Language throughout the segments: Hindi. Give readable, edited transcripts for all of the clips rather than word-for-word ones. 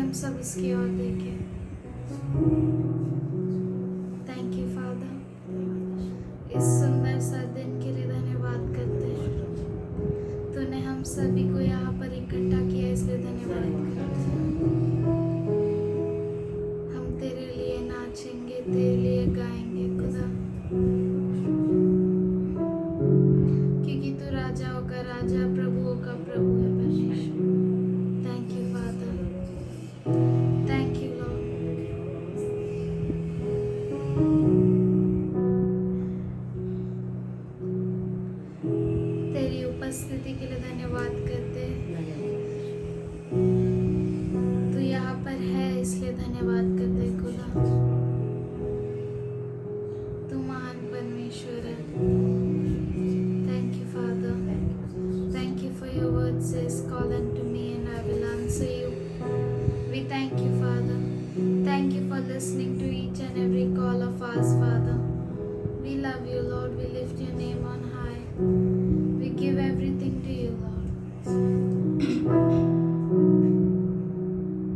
हम सब उसकी ओर देखें। थैंक यू फादर, इस सुंदर सा दिन के लिए धन्यवाद करते हैं। तूने हम सभी को यहाँ पर इकट्ठा किया, इसलिए धन्यवाद करते हैं। हम तेरे लिए नाचेंगे, तेरे लिए गाएंगे खुदा, क्योंकि तू राजाओं का राजा, प्रभुओं का प्रभु है परमेश्वर। Thank you father, thank you Lord. तेरी उपस्थिति के लिए धन्यवाद करते हैं। तू यहाँ पर है, इसलिए धन्यवाद करते हैं खुदा। तू महान परमेश्वर है। Thank you father, thank you for your word says, call unto me and I will answer you. We thank you Father, thank you for listening to each and every call of ours Father. We love you Lord, we lift your name on high, we give everything to you Lord.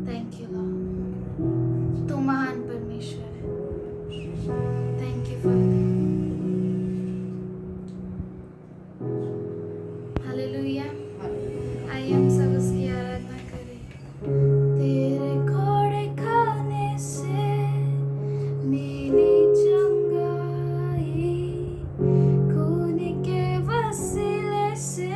Thank you Lord, तू महान परमेश्वर है। Thank you Father. हालेलुया। आइए हम सब उसकी आराधना करें। तेरे घोड़े खाने से मेरी चंगाई, खून के वसीले से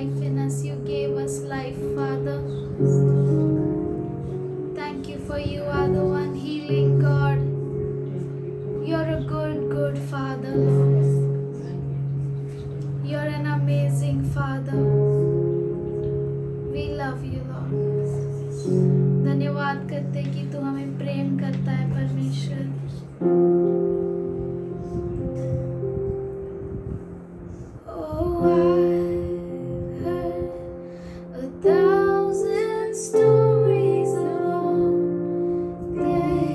life in us. You gave us life, Father. Thank you for you are the one healing God. You're a good, good Father, Lord. You're an amazing Father. We love you, Lord. धन्यवाद करते कि तू हमें प्रेम करता है परमेश्वर. Oh, I've heard 1,000 stories of they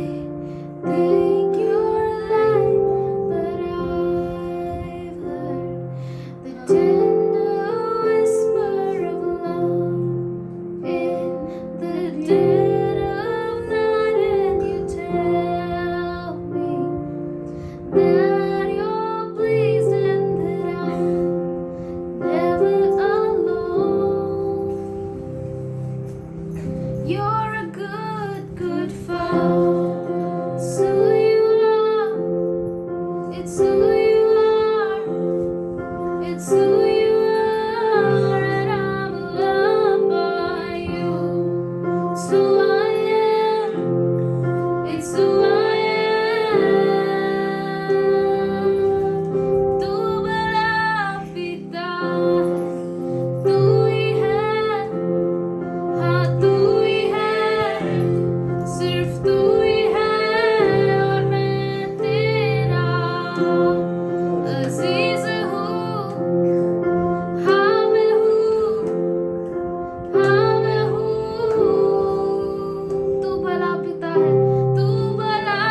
think you're alive, but I've heard the tender whisper of love in the dead of night, and you tell me that you're pleased and that I'm never alone. You're a good, good Father. It's who you are. It's who you are. It's who you are, and I'm loved by you. It's who I am. It's who I am. तू बड़ा पिता है, तू ही है, हाँ तू ही है, सिर्फ तू ही है, और मैं तेरा अजीज हूँ. हाँ मैं हूँ, हाँ मैं हूँ. तू भला पिता है, तू भला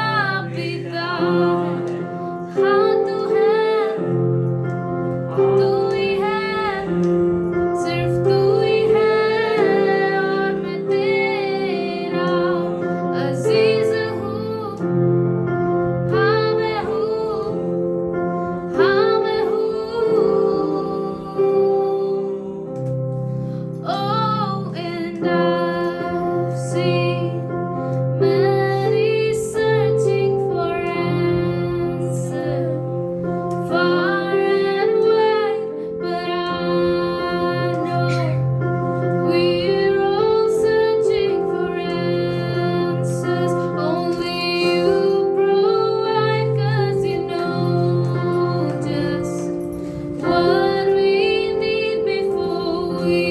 पिता है, हाँ तू है, तू ही है, सिर्फ तू ही है, और मैं तेरा अजीज हूँ. हाँ मैं हूँ, हाँ मैं हूँ. Oh, and I've seen many searching for answers far and wide, but I know we're all searching for answers. Only you provide, 'cause you know just what we need before we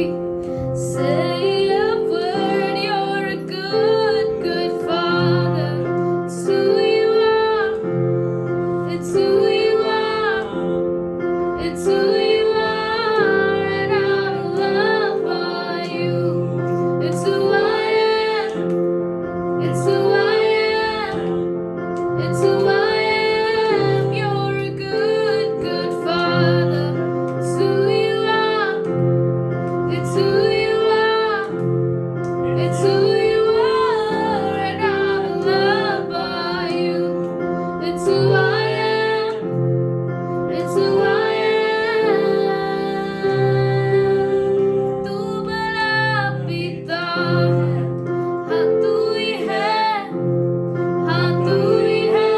say a word. You're a good, good Father. It's who you are. It's who you are. It's who you are, and I'm loved by you. It's who I am. It's who I am. It's who I am. You're a good, good Father. It's who you are. It's who you are. It's who you are, and I'm loved by you. It's who I am. It's who I am. तू बड़ा पिता है, हाँ तू ही है, हाँ तू ही है,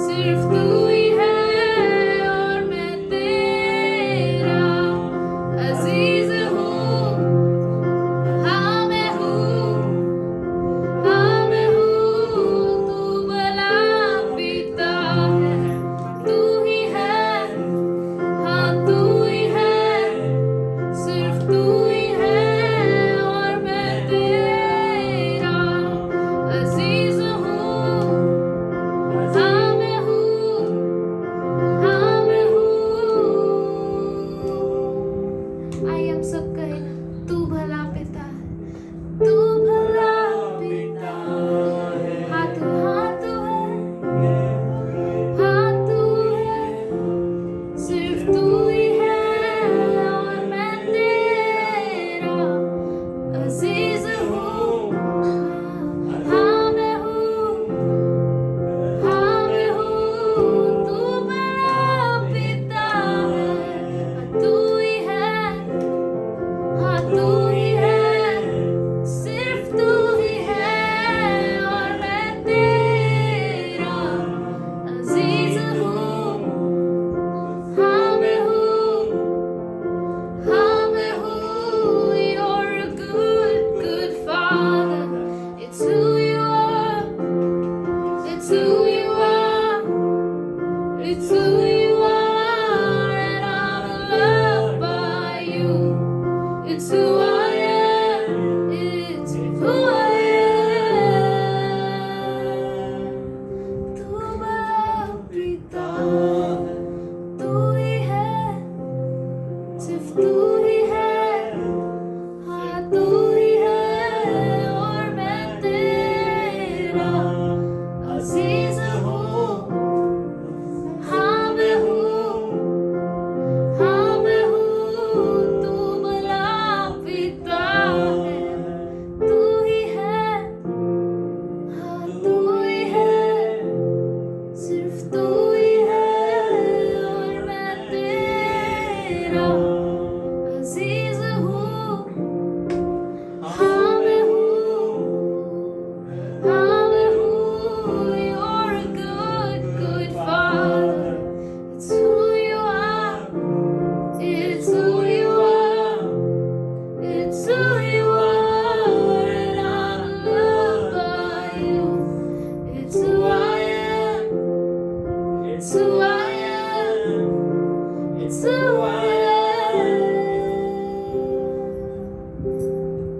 सिर्फ तू ही है, और मैं तेरा अजीज हूँ. हाँ मैं हूँ, हाँ मैं हूँ. तू बड़ा पिता है, तू ही है, हाँ तू ही है, सिर्फ तू ही है, और मैं तेरा अजीज हूँ. हाँ मैं हूँ, हाँ मैं हूँ. आइए हम सब कहें, तू भला पिता है, तू भला पिता है. हाँ तू है, हाँ तू है, सिर्फ तू ही है, और मैं तेरा अजीज हूँ. हाँ मैं हूँ, हाँ मैं हूँ. तू बड़ा पिता है, तू ही है, हाँ तू ही है, सिर्फ तू ही है, और मैं तेरा अजीज हूँ. हाँ मैं हूँ, हाँ who I am. It's who I am. तू बड़ा पिता है, तू ही है, सिर्फ तू ही है, हाँ तू ही है, और मैं तेरा अजीज हूँ, हाँ मैं हूँ, हाँ मैं हूँ, तू भला पिता है, तू ही है, हाँ तू ही है, सिर्फ तू ही है, और मैं तेरा अजीज हूँ, हाँ मैं हूँ, हाँ मैं हूँ, you're a good, good father. It's who you are, it's who you are, it's who you are, and I'm loved by you. It's who I am, it's who I am, it's who I am.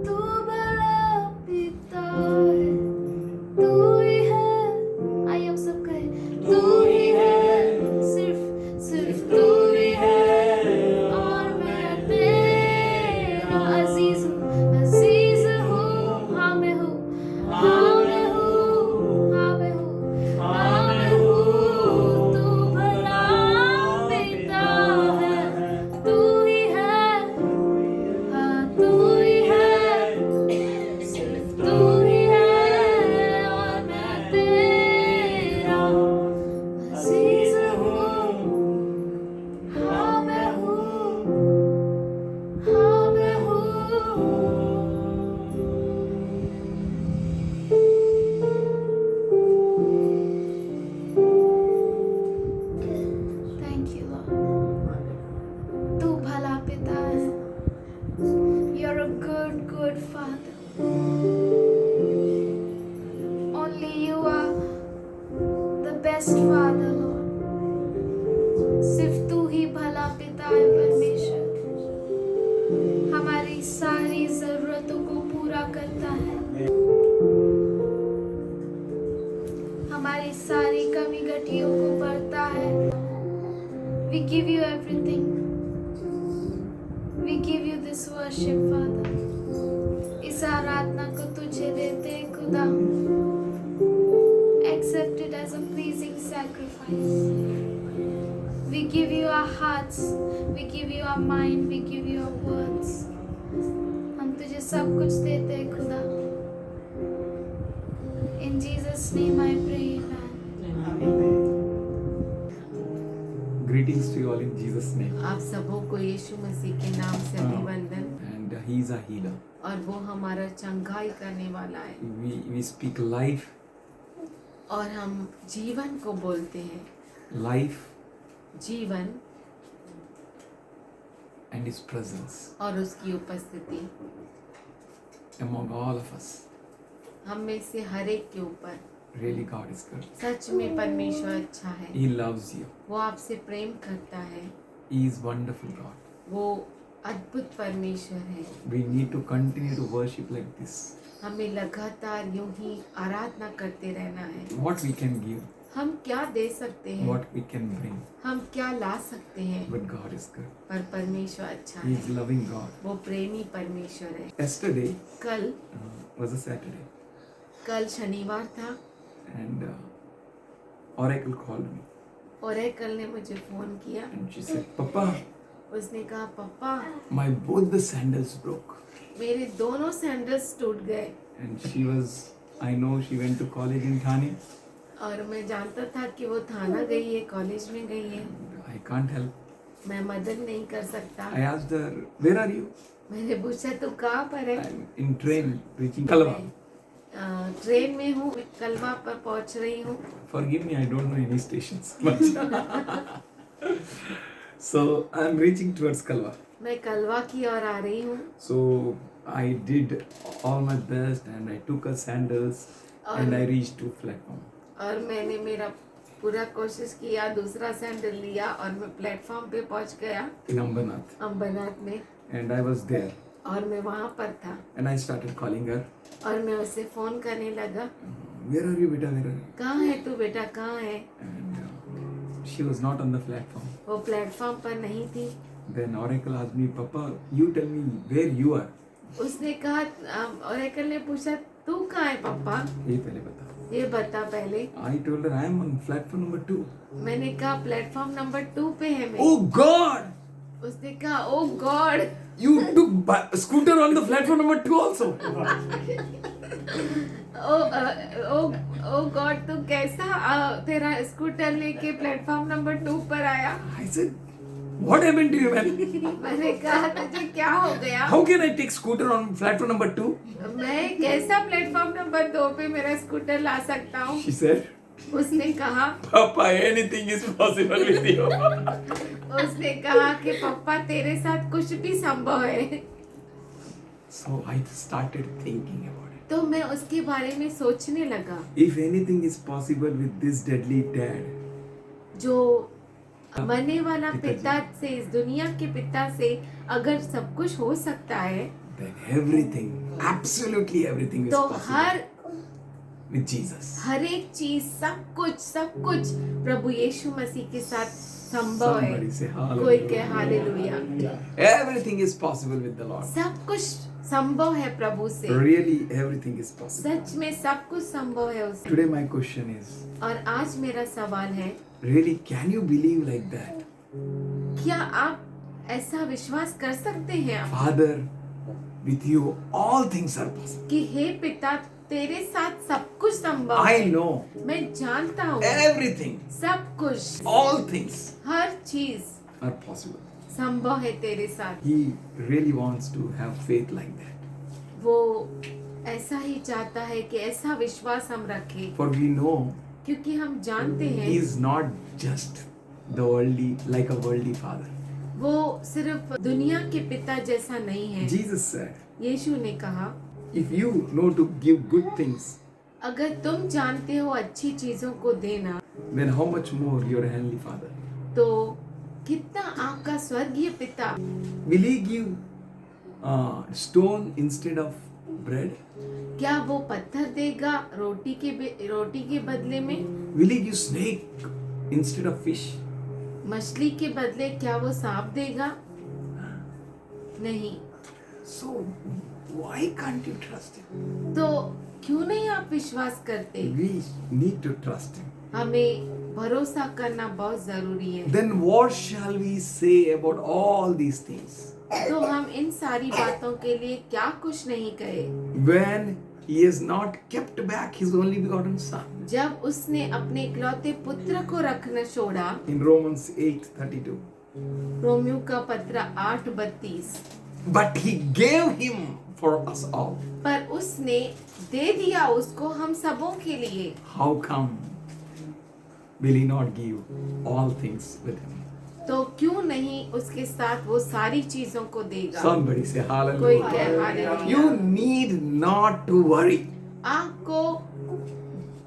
तू भला पिता है, तू ही है, आइए हम सब कहें, तू ही है, सिर्फ तू ही है, और मैं तेरा अजीज हूँ, हाँ मैं हूँ, हाँ मैं हूँ, हाँ मैं हूँ, हाँ मैं हूँ, तू भला पिता है, तू ही है, हाँ तू ही है, सिर्फ तू ही है, और मैं तेरा अजीज हूँ, हाँ मैं हूँ, हाँ मैं हूँ. Thank you, Lord. तू भला पिता है. You're a good, good father. Only you are the best father, Lord. सिर्फ तू ही भला पिता है परमेश्वर. हमारी सारी जरूरतों को पूरा करता है. हमारी सारी कमी घटियों को भरता है. We give you everything. We give you this worship, Father. इस आराधना को तुझे देते हैं खुदा. Accept it as a pleasing sacrifice. We give you our hearts. We give you our mind. We give you our words. हम तुझे सब कुछ देते हैं खुदा. In Jesus' name I pray, amen. Greetings to you all in Jesus' name. आप सबों को यीशु मसीह के नाम से अभिवंदन. And He is a healer. और वो हमारा चंगाई करने वाला है. We speak life, और हम जीवन को बोलते हैं. life जीवन and His presence और उसकी उपस्थिति among all of us. हम में से हर एक के ऊपर. Really, God is good. सच में परमेश्वर अच्छा है. He loves you. वो आपसे प्रेम करता है. He is wonderful God. वो अद्भुत परमेश्वर है. We need to continue to worship like this. हमें लगातार यूं ही आराधना करते रहना है. What we can give, हम क्या दे सकते हैं, what we can bring, हम क्या ला सकते हैं, but God is good. पर परमेश्वर अच्छा He है. is loving God. वो प्रेमी परमेश्वर है. Yesterday कल was a Saturday, कल शनिवार था and Oracle called me Oracle ने मुझे फोन किया. and she said, "Papa, उसने कहा पापा my both the sandals broke." मेरे दोनों सैंडल्स टूट गए. And I know she went to college in Thane. और मैं जानता था कि वो थाना गई है, कॉलेज में गई है. I can't help. मैं मदद नहीं कर सकता. I asked her, "Where are you?" मैंने पूछा तू कहाँ पर है. I'm in train reaching Kalwa. Train में हूँ, कलवा पर पहुँच रही हूँ. Forgive me, I don't know any stations much. So I'm reaching towards Kalwa. मैं कलवा की ओर आ रही हूँ. So I did all my best and I took her sandals and I reached to platform. और मैंने मेरा पूरा कोशिश किया, दूसरा सैंडल लिया और मैं प्लेटफॉर्म पे पहुँच गया In Ambanath. अंबरनाथ में. And I was there. और मैं वहाँ पर था and I started calling her. और मैं उसे फोन करने लगा, Where are you, beta? Where are you? कहाँ है तू बेटा, कहाँ है? And she was not on the platform. वो प्लेटफॉर्म पर नहीं थी। Then Oracle asked me, Papa, you tell me where you are. उसने कहा, ओरेकल ने पूछा तू कहाँ है पापा, ये पहले बता. ये बता पहले। I told her I am on platform number 2. मैंने कहा प्लेटफॉर्म नंबर 2 पे है मैं। Oh God! उसने कहा oh God, You took scooter on the platform number 2 also. Oh God, तू कैसा तेरा स्कूटर लेके प्लेटफॉर्म नंबर 2 पर आया? I said, what happened to you, man? मैंने कहा तुझे क्या हो गया? How can I take scooter on platform number 2? मैं कैसा प्लेटफॉर्म नंबर 2 पे मेरा स्कूटर ला सकता हूँ? She said, उसने कहा, Papa, anything is possible with you. उसने कहा कि पापा तेरे साथ कुछ भी संभव है। So I started thinking about it. तो मैं उसके बारे में सोचने लगा, If anything is possible with this deadly dad, जो मरने वाला पिता से, इस दुनिया के पिता से अगर सब कुछ हो सकता है, then everything, absolutely everything is तो possible with Jesus. हर एक चीज, सब कुछ प्रभु यीशु मसीह के साथ संभव है। Somebody say कोई hallelujah. कहे hallelujah. Everything is possible with the Lord. सब कुछ संभव है प्रभु से। Really, everything is possible. सच में सब कुछ संभव है उससे। Today my question is, और आज मेरा सवाल है, really, can you believe like that? क्या आप ऐसा विश्वास कर सकते हैं Father, with you all things are possible. कि हे पिता तेरे साथ सब कुछ संभव है? I know मैं जानता हूँ everything, सब कुछ, all things हर चीज are possible. संभव है तेरे साथ। He really wants to have faith like that. वो ऐसा ही चाहता है कि ऐसा विश्वास हम रखें, For we know क्योंकि हम जानते He हैं is not just the worldly, like a worldly father. वो सिर्फ दुनिया के पिता जैसा नहीं है। Jesus said, यीशु ने कहा, if you know to give good things, अगर तुम जानते हो अच्छी चीजों को देना, then how much more your heavenly father? तो कितना आपका स्वर्गीय पिता Will He give stone instead of bread? क्या वो पत्थर देगा रोटी के बदले में? Will He give snake instead of fish? मछली के बदले क्या वो सांप देगा? नहीं। So why can't you trust Him? तो क्यों नहीं आप विश्वास करते? We need to trust Him. हमें भरोसा करना बहुत जरूरी है। Then what shall we say about all these things? तो हम इन सारी बातों के लिए क्या कुछ नहीं कहे, When He has not kept back His only begotten Son. जब उसने अपने इकलौते पुत्र को रखना छोड़ा। In Romans 8:32. रोमियो का पत्र 8:32। But He gave Him for us all. पर उसने दे दिया उसको हम सबों के लिए। How come will He not give all things with Him? तो क्यों नहीं उसके साथ वो सारी चीजों को देगा? Somebody say कोई hallelujah. कहे hallelujah. You need not to worry. आपको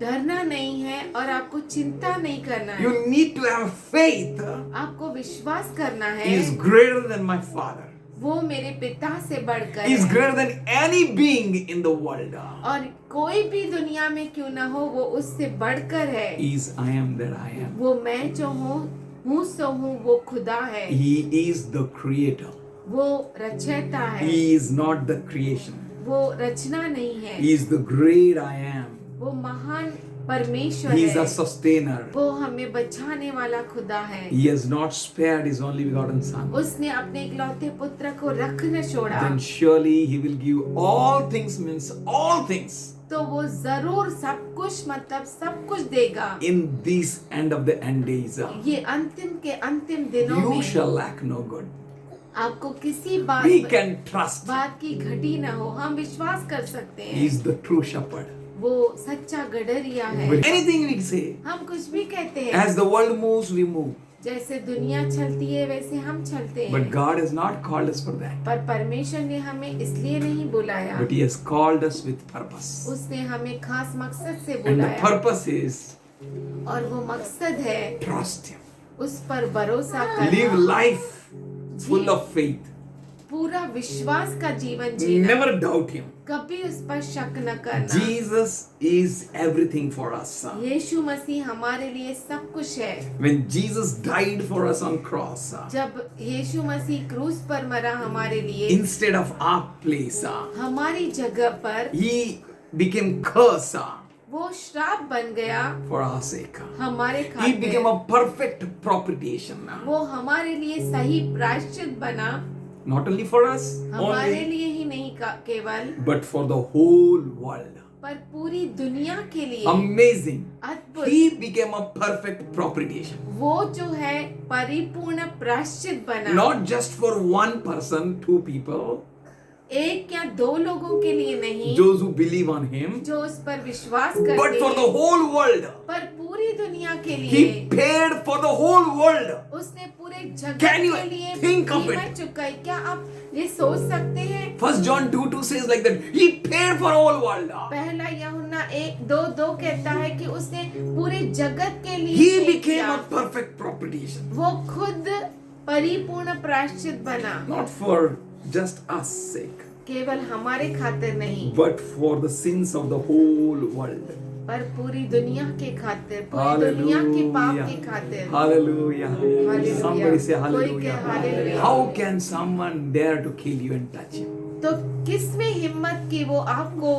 डरना नहीं है और आपको चिंता नहीं करना है। You need to have faith. आपको विश्वास करना He is है, greater than my Father. वो मेरे पिता से बढ़कर He is है। greater than any being in the world. और कोई भी दुनिया में क्यों ना हो, वो उससे बढ़कर है। He is I am that I am. वो मैं जो हूँ सो हूँ, वो खुदा है। He is the creator. वो रचयिता है, He is not the creation. वो रचना नहीं है। He is the great I am. वो महान परमेश्वर He is है। a sustainer. वो हमें बचाने वाला खुदा है। He has not spared His only begotten Son. उसने अपने इकलौते पुत्र को रख न छोड़ा, Then surely He will give all things, means all things, तो वो जरूर सब कुछ, मतलब सब कुछ देगा। in these end of the end days. ये अंतिम के अंतिम दिनों You में shall lack no good. आपको किसी We can trust. बात की घटी न हो, हम विश्वास कर सकते He हैं। is the true shepherd. वो सच्चा गडरिया है। But anything we say, हम कुछ भी कहते हैं, as the world moves, we move. जैसे दुनिया चलती है वैसे हम चलते But हैं। God has not called us for that. पर परमेश्वर ने हमें इसलिए नहीं बुलाया, But He has called us with purpose. उसने हमें खास मकसद से And the बुलाया, purpose is और वो मकसद है trust Him. उस पर भरोसा Live करना, life full of faith. पूरा विश्वास का जीवन जीना, Never doubt him. कभी उस पर शक न करना। Jesus is everything for us. यीशु मसीह हमारे लिए सब कुछ है। When Jesus died for us on cross, जब यीशु मसीह क्रूस पर मरा हमारे लिए, instead of our place, हमारी जगह पर he became curse वो श्राप बन गया for our sake. हमारे He became खातिर। a perfect propitiation. वो हमारे लिए सही प्रायश्चित बना, Not only for us, हमारे only, लिए ही नहीं केवल, but for the whole world. पर पूरी दुनिया के लिए। Amazing. अद्भुत। He became a perfect propitiation. वो जो है परिपूर्ण प्रायश्चित बना, Not just for one person, two people, एक या दो लोगों के लिए नहीं, those who believe on him, जो उस पर विश्वास but करते for the हैं, whole world. पर पूरी दुनिया के लिए। He paid for the whole world. उसने पूरे जगत Can you के लिए think of कीमत it? चुकाई। क्या आप ये सोच सकते हैं? 1 John 2:2 says like that. He paid for whole world. पहला यूहन्ना 1:2 कहता है कि उसने पूरे जगत के लिए He ये became किया। a perfect propitiation. वो खुद परिपूर्ण प्रायश्चित बना, Not for just us sake, केवल हमारे खातिर नहीं, but for the sins of the whole world. पर पूरी दुनिया के खातिर, पूरी दुनिया के पाप के खातिर। Hallelujah. Hallelujah. Somebody say कोई कहे hallelujah. hallelujah। How can someone dare to kill you and touch you? तो किसमें हिम्मत की वो आपको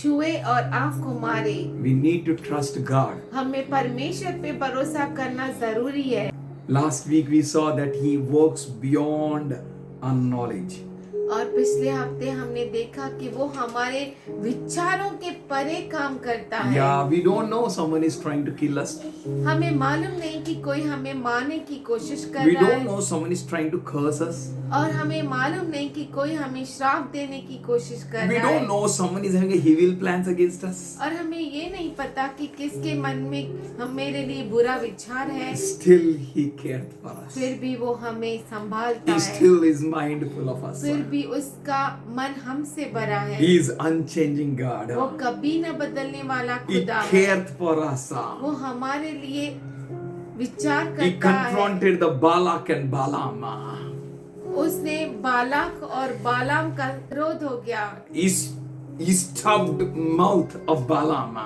छुए और आपको मारे? We need to trust God. हमें परमेश्वर पे भरोसा करना जरूरी है। Last week we saw that He works beyond our knowledge. और पिछले हफ्ते हमने देखा कि वो हमारे विचारों के परे काम करता है। Yeah, we don't know someone is trying to kill us. हमें मालूम नहीं कि कोई हमें मारने की कोशिश कर We रहा don't है, know someone is trying to curse us. और हमें मालूम नहीं कि कोई हमें श्राप देने की कोशिश कर We रहा don't है, know someone is having a evil plans against us. और हमें ये नहीं पता कि किसके मन में हम मेरे लिए बुरा विचार है। Still He cared for us. फिर भी वो हमें संभालता He है, still is mindful of us. फिर भी उसका मन हमसे बड़ा है। He is unchanging God. वो कभी न बदलने वाला He खुदा है। cared for us. वो हमारे लिए विचार He करता है। confronted the Balak and Balaam. उसने बालाक और बालाम का विरोध हो गया। He stopped mouth of Balaam.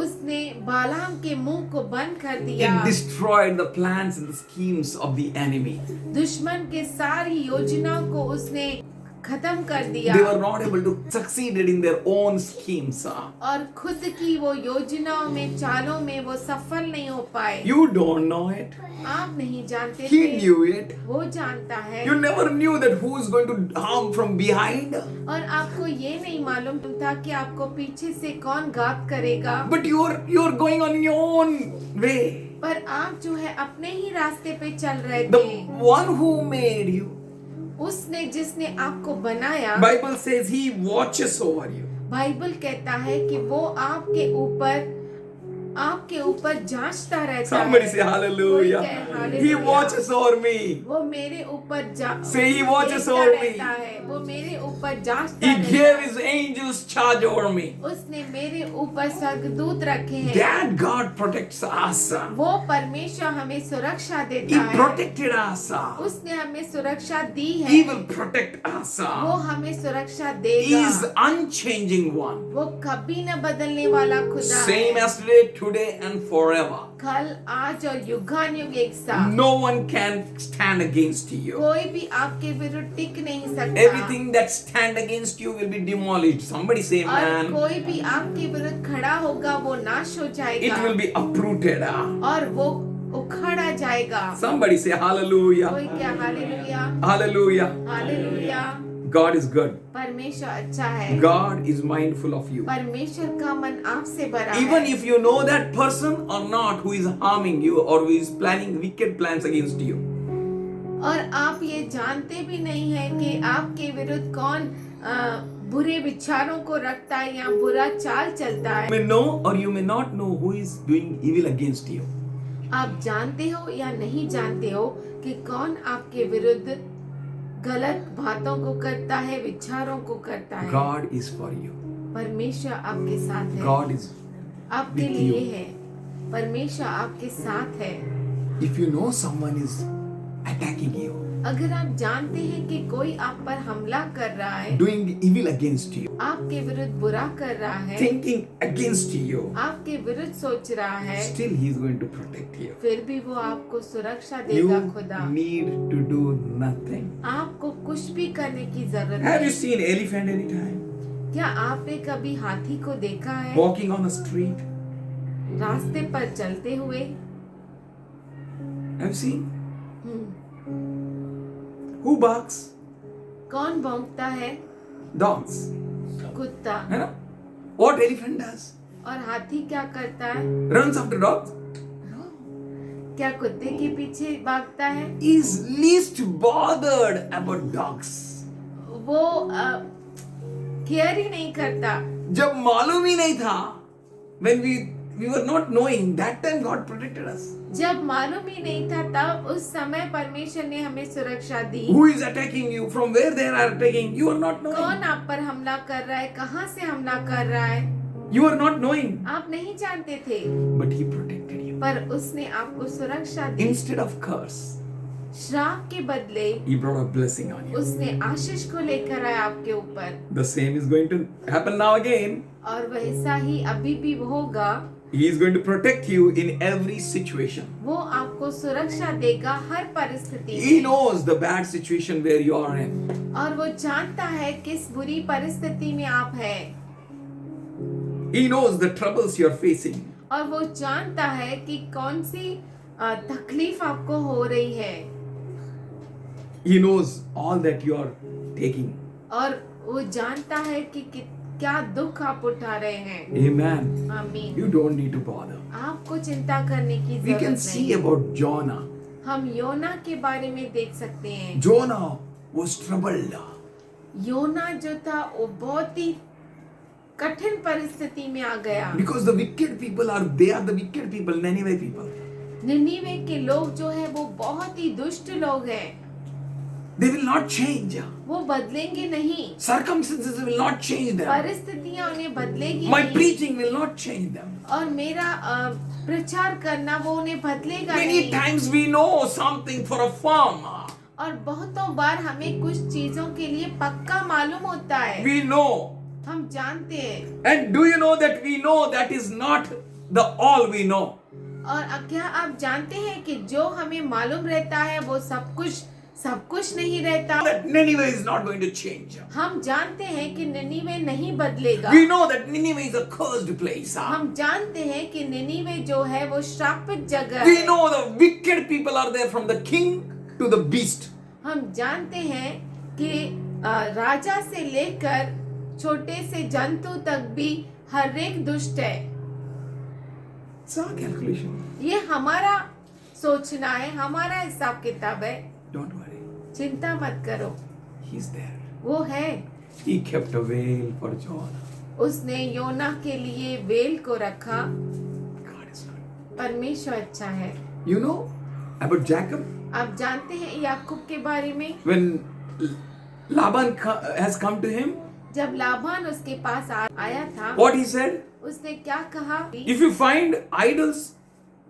उसने बालाम के मुंह को बंद कर दिया। He destroyed the plans and the schemes of the enemy. दुश्मन के सारी योजनाओं को उसने खत्म कर दिया, They were not able to succeed in their own schemes. और खुद की वो योजनाओं में, चालों में वो सफल नहीं हो पाए। You don't know it. आप नहीं जानते He थे, knew it. वो जानता है। You never knew that who is going to harm from behind. और आपको ये नहीं मालूम था कि आपको पीछे से कौन घात करेगा, But you're going on your own way. पर आप जो है अपने ही रास्ते पे चल रहे The थे। one who मade you. उसने जिसने आपको बनाया, Bible says He watches over you. Bible कहता है कि वो आपके ऊपर जांचता रहता Somebody है। say hallelujah. कोई कहे hallelujah। He watches over me. वो मेरे ऊपर Say he watches देखता over me. रहता है, वो मेरे ऊपर जांचता He रहता gave है। His angels charge over me. उसने मेरे ऊपर स्वर्गदूत रखे हैं। That God protects us. वो परमेश्वर हमें सुरक्षा He देता है। protected us. उसने हमें सुरक्षा दी है। He will protect us. वो हमें सुरक्षा He देगा। is unchanging one. वो कभी न बदलने वाला खुदा Same है। yesterday, today, and forever. कल, आज और युगानुयुग एक साथ। No one can stand against you. कोई भी आपके विरुद्ध टिक नहीं सकता। Everything that stand against you will be demolished. Somebody say, और man, कोई भी आपके विरुद्ध खड़ा होगा वो नाश हो it जाएगा, will be uprooted. और वो उखड़ा जाएगा। Somebody say, hallelujah. कोई क्या hallelujah, Hallelujah. Hallelujah. God is good. परमेश्वर अच्छा है। God is mindful of you. परमेश्वर का मन आपसे बड़ा Even है। if you know that person or not who is harming you or who is planning wicked plans against you. और आप ये जानते भी नहीं है कि आपके विरुद्ध कौन बुरे विचारों को रखता है या बुरा चाल चलता You है। may know or you may not know who is doing evil against you. आप जानते हो या नहीं जानते हो कि कौन आपके विरुद्ध गलत बातों को करता है, विचारों को करता है। God is for you. परमेश्वर आपके साथ है। God is आपके with लिए you. है। परमेश्वर आपके साथ है। If you know someone is attacking you, अगर आप जानते हैं कि कोई आप पर हमला कर रहा है, doing evil against you, आपके विरुद्ध बुरा कर रहा है, thinking against you, आपके विरुद्ध सोच रहा है, still he is going to protect you. फिर भी वो आपको सुरक्षा You देगा खुदा। need to do nothing. आपको कुछ भी करने की जरूरत Have you नहीं। seen elephant anytime? क्या आपने कभी हाथी को देखा है Walking on a street? रास्ते पर चलते हुए? Have you seen? Hmm, Who barks? कौन भौंकता है? Dogs. कुत्ता। है ना? What elephant does? और हाथी क्या करता है? Runs after dogs? क्या कुत्ते के पीछे भागता है? Is least bothered about dogs. वो केयर ही नहीं करता। जब मालूम ही नहीं था, when we were not knowing, that time God protected us. जब मालूम ही नहीं था तब उस समय परमेश्वर ने हमें सुरक्षा दी। Who is attacking you? From where they are attacking? You are not knowing. कौन आप पर हमला कर रहा है? कहाँ से हमला कर रहा है? You are not knowing. आप नहीं जानते थे, But He protected you. पर उसने आपको सुरक्षा दी। Instead of curse, श्राप के बदले He brought a blessing on you. उसने आशीष को लेकर आया आपके ऊपर। The same is going to happen now again. और वैसा ही अभी भी होगा। He is going to protect you in every situation. वो आपको सुरक्षा देगा हर परिस्थिति He में। knows the bad situation where you are in. और वो जानता है किस बुरी परिस्थिति में आप हैं। He knows the troubles you are facing. और वो जानता है कि कौन सी तकलीफ आपको हो रही है। He knows all that you are taking. और वो जानता है कि क्या दुख आप उठा रहे हैं। Amen. आमीन। You don't need to bother. आपको चिंता करने की We can जरूरत see नहीं। about Jonah. हम योना के बारे में देख सकते हैं। Jonah was troubled. योना जो था वो बहुत ही कठिन परिस्थिति में आ गया। Because the wicked people they are the wicked people, Nineveh people. निनीवे के लोग जो है वो बहुत ही दुष्ट लोग हैं। They will not change. वो बदलेंगे नहीं। Circumstances will not change them. परिस्थितियां उन्हें बदलेगी My नहीं। preaching will not change them. और मेरा प्रचार करना वो उन्हें बदलेगा Many नहीं। times we know something for a firm. और बहुतों बार हमें कुछ चीजों के लिए पक्का मालूम होता है। We know. हम जानते हैं। And do you know that we know that is not the all we know? और क्या आप जानते हैं कि जो हमें मालूम रहता है वो सब कुछ नहीं रहता। That Nineveh is not going to change. हम जानते हैं कि निनीवे नहीं बदलेगा। We know that Nineveh is a cursed place. हम जानते हैं कि निनीवे जो है वो श्रापित जगह We है। know the wicked people are there from the king to the beast. हम जानते हैं कि राजा से लेकर छोटे से जंतु तक भी हर एक दुष्ट है। It's our calculation. ये हमारा सोचना है, हमारा हिसाब किताब है। Don't worry. चिंता मत करो, He's there. वो है। He kept a veil for Jonah. उसने योना के लिए वेल को रखा। God is good. परमेश्वर अच्छा है। You know about Jacob? आप जानते हैं याकूब के बारे में? When Laban has come to him, जब लाबान उसके पास आया था, what he said? उसने क्या कहा? If you find idols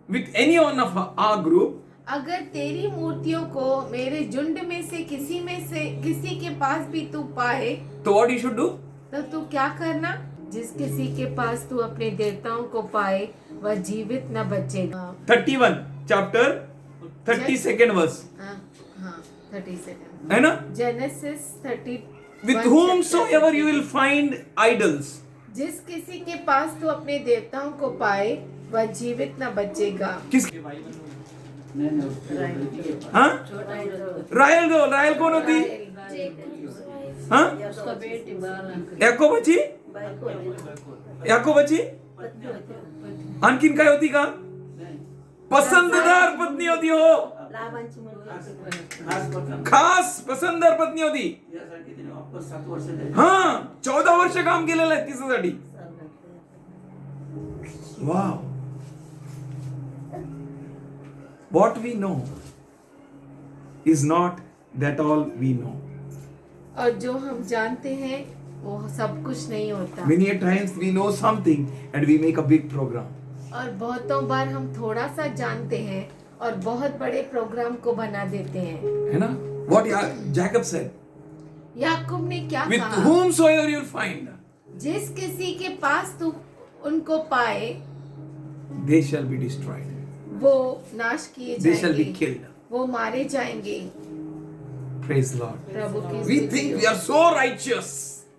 with any one of our group, अगर तेरी मूर्तियों को मेरे झुंड में से किसी के पास भी तू पाए, so what you should do? तो तू क्या करना? जिस किसी के पास तू अपने देवताओं को पाए वह जीवित न बचेगा। 31 chapter 32nd verse. हाँ 37 है ना? Genesis 30 With whomsoever you will find idols. जिस किसी के पास तू अपने देवताओं को पाए वह जीवित न बचेगा। किसके? हाँ? राहेल कौन होती? हाँ? याकोबाची? आणखीन काय होती का? पसंददार पत्नी होती हो. खास पसंददार पत्नी होती. हाँ 14 वर्ष काम केलेलं आहे तिच्यासाठी. Wow. What we know is not that all we know. और जो हम जानते हैं वो सब कुछ नहीं होता। Many a times we know something and we make a big program. और बहुतों बार हम थोड़ा सा जानते हैं और बहुत बड़े प्रोग्राम को बना देते हैं। है ना? What Jacob said, याकूब ने क्या with कहा? whomsoever you'll find, जिस किसी के पास तू उनको पाए they shall be destroyed. वो नाश किए They shall be जाएंगे, killed. वो मारे जाएंगे। Praise the Lord. प्रभु की We स्तुति think हो। we are so righteous,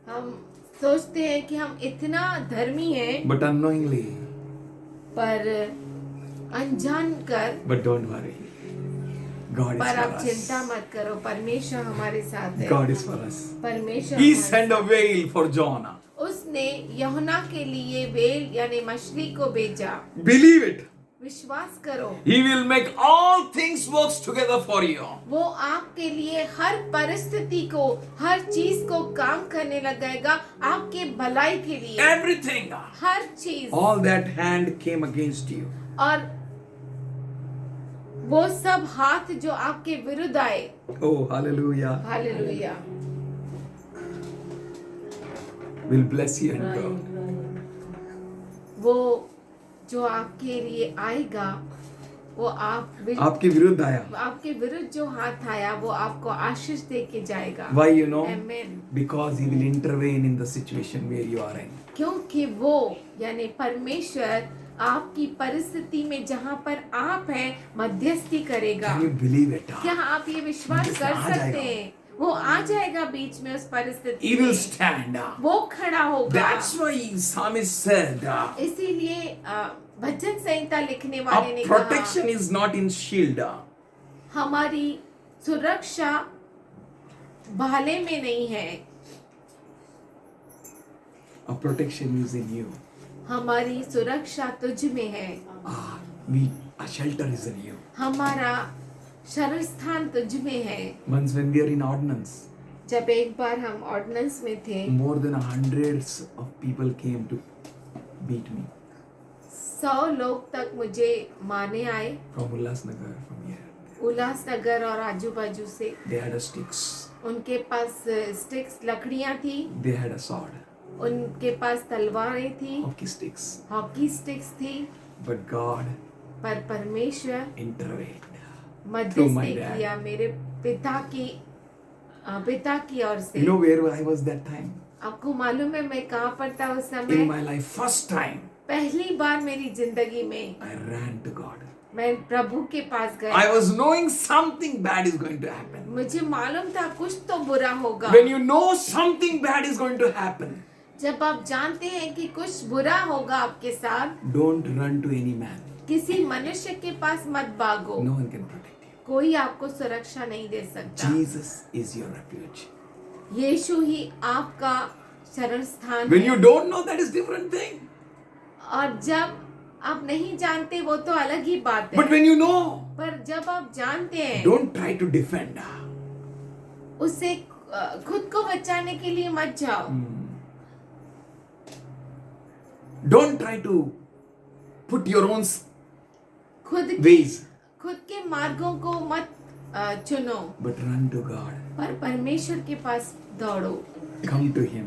हम सोचते हैं कि हम इतना धर्मी हैं, but unknowingly. पर अनजान कर, But don't worry. God is पर for आप चिंता us. मत करो, परमेश्वर हमारे साथ है। God is for us. परमेश्वर He हमारे sent a whale for Jonah. उसने यूहन्ना के लिए वेल यानी मछली को भेजा। Believe it. विश्वास करो, He will make all things work together for you. वो आपके लिए हर परिस्थिति को, हर चीज को काम करने लगेगा आपके भलाई के लिए। Everything. हर चीज, All that hand came against you. और वो सब हाथ जो आपके विरुद्ध आए, Oh, hallelujah. Hallelujah, Will bless you and go. वो जो आपके लिए आएगा, वो आपके विरुद्ध आया. आपके विरुद्ध जो हाथ आया वो आपको आशीष दे के जाएगा। Why you know? Amen. Because he will intervene in the situation where you are in. क्योंकि वो यानी परमेश्वर आपकी परिस्थिति में जहाँ पर आप हैं मध्यस्थी करेगा। Can you believe it? क्या आप ये विश्वास कर आ जाएगा। सकते हैं? वो आ जाएगा बीच में उस परिस्थिति He will में, stand. वो खड़ा होगा। That's why psalmist said, इसीलिए भजन संहिता लिखने वाले ने our कहा, protection is not in shield. हमारी सुरक्षा भाले में नहीं है, Our protection is in you. हमारी सुरक्षा तुझ में है, Our shelter is in you. हमारा शरण स्थान तुझ में है। Once when we are in ordnance, जब एक बार हम ऑर्डिनेंस में थे, more than hundreds of people came to beat me 100 लोग तक मुझे मारने आए, from Ullasnagar, from here. Ulhasnagar और आजू बाजू से। They had a sticks. उनके पास स्टिक्स, लकड़ियां थी, They had a sword. उनके पास तलवारें थी, Hockey sticks. हॉकी स्टिक्स थी, But God पर परमेश्वर intervened. मध्यस्थी dad. किया मेरे पिता की ओर से। You know where I was that time? आपको मालूम है मैं कहाँ पर था उस In समय? my life, first time, पहली बार मेरी जिंदगी में I ran to God. मैं प्रभु के पास I गया। was knowing something bad is going to happen. मुझे मालूम था कुछ तो बुरा होगा। When you know something bad is going to happen, जब आप जानते हैं कि कुछ बुरा होगा आपके साथ, don't run to any man. किसी मनुष्य के पास मत भागो। No one can protect you. कोई आपको सुरक्षा नहीं दे सकता। Jesus is your refuge. यीशु ही आपका शरण स्थान When है। you don't know, that is different thing. और जब आप नहीं जानते वो तो अलग ही बात है, But when you know, पर जब आप जानते हैं don't try to defend. उससे खुद को बचाने के लिए मत जाओ। Don't try to put your own ways, खुद के मार्गों को मत चुनो, but run to God. पर परमेश्वर के पास दौड़ो, Come to Him.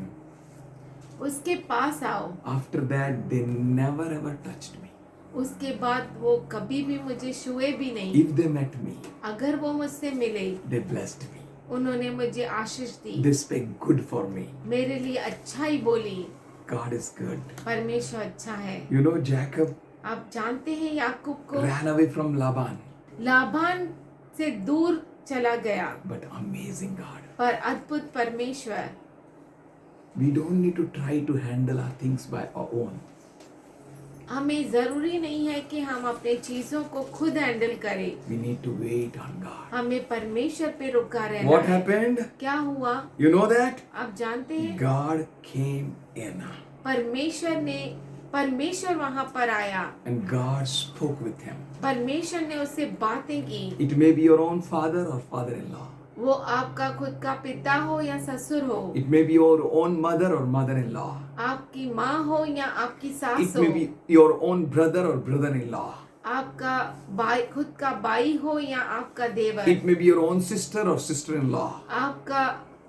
उसके पास आओ। After that, they never ever touched me. उसके बाद वो कभी भी मुझे छुए भी नहीं। If they met me, अगर वो मुझसे मिले, they blessed me. उन्होंने मुझे आशीष दी, They spake good for me. मेरे लिए अच्छा ही बोली। God is good. परमेश्वर अच्छा है। You know, Jacob आप जानते हैं याकूब को ran away from Laban, Laban से दूर चला गया, but amazing God. पर अद्भुत परमेश्वर। We don't need to try to handle our things by our own. हमें जरूरी नहीं है कि हम अपने चीजों को खुद हैंडल करें, We need to wait on God. हमें परमेश्वर पे रुका रहना What है। happened? क्या हुआ You know that? आप जानते हैं? God came in परमेश्वर वहां पर आया, and God spoke with him. परमेश्वर ने उससे बातें की। It may be your own father or father-in-law. वो आपका खुद का पिता हो या ससुर हो, It may be your own mother or mother-in-law. आपकी माँ हो या आपकी सास It हो, may be your own brother or brother-in-law. आपका भाई, खुद का भाई हो या आपका देवर, It may be your own sister or sister-in-law. आपका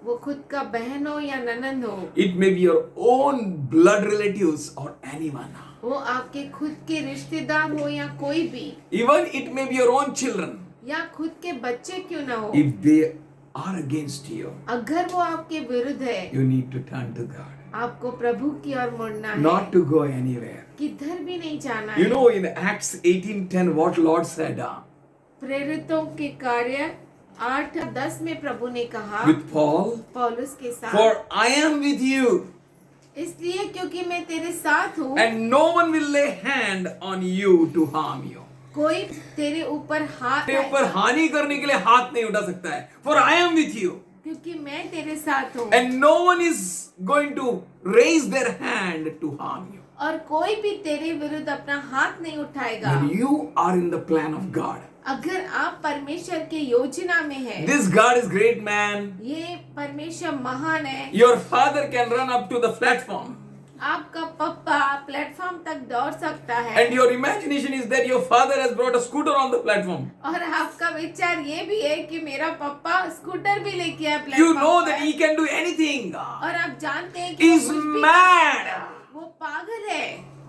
वो खुद का बहन हो या ननंद हो, It may be your own blood relatives or anyone. वो आपके खुद के रिश्तेदार हो या कोई भी, Even it may be your own children. या खुद के बच्चे क्यों ना हो, If they are against you, अगर वो आपके विरुद्ध है, you need to turn to God. आपको प्रभु की ओर मुड़ना है, Not to go anywhere. किधर भी नहीं जाना You है। know, in Acts 18:10, what Lord said प्रेरितों के कार्य 8:10 में प्रभु ने कहा with Paul, पौलुस के साथ, for I am with you, इसलिए क्योंकि मैं तेरे साथ हूँ, and no one will lay hand on you to harm you. कोई तेरे ऊपर हाथ तेरे ऊपर हानि करने के लिए हाथ नहीं उठा सकता है. For I am with you, क्योंकि मैं तेरे साथ हूँ, and no one is going to raise their hand to harm you. और कोई भी तेरे विरुद्ध अपना हाथ नहीं उठाएगा। When you are in the plan of God, अगर आप परमेश्वर के योजना में हैं, this God is great, man. ये परमेश्वर महान है। Your father can run up to the platform, आपका पप्पा प्लेटफॉर्म तक दौड़ सकता है, and your imagination is that your father has brought a scooter on the platform. और आपका विचार ये भी है कि मेरा पप्पा स्कूटर भी लेके आया You प्लेटफॉर्म know पर। that he can do anything. और आप जानते हैं कि He's वो कुछ भी mad. वो पागल है।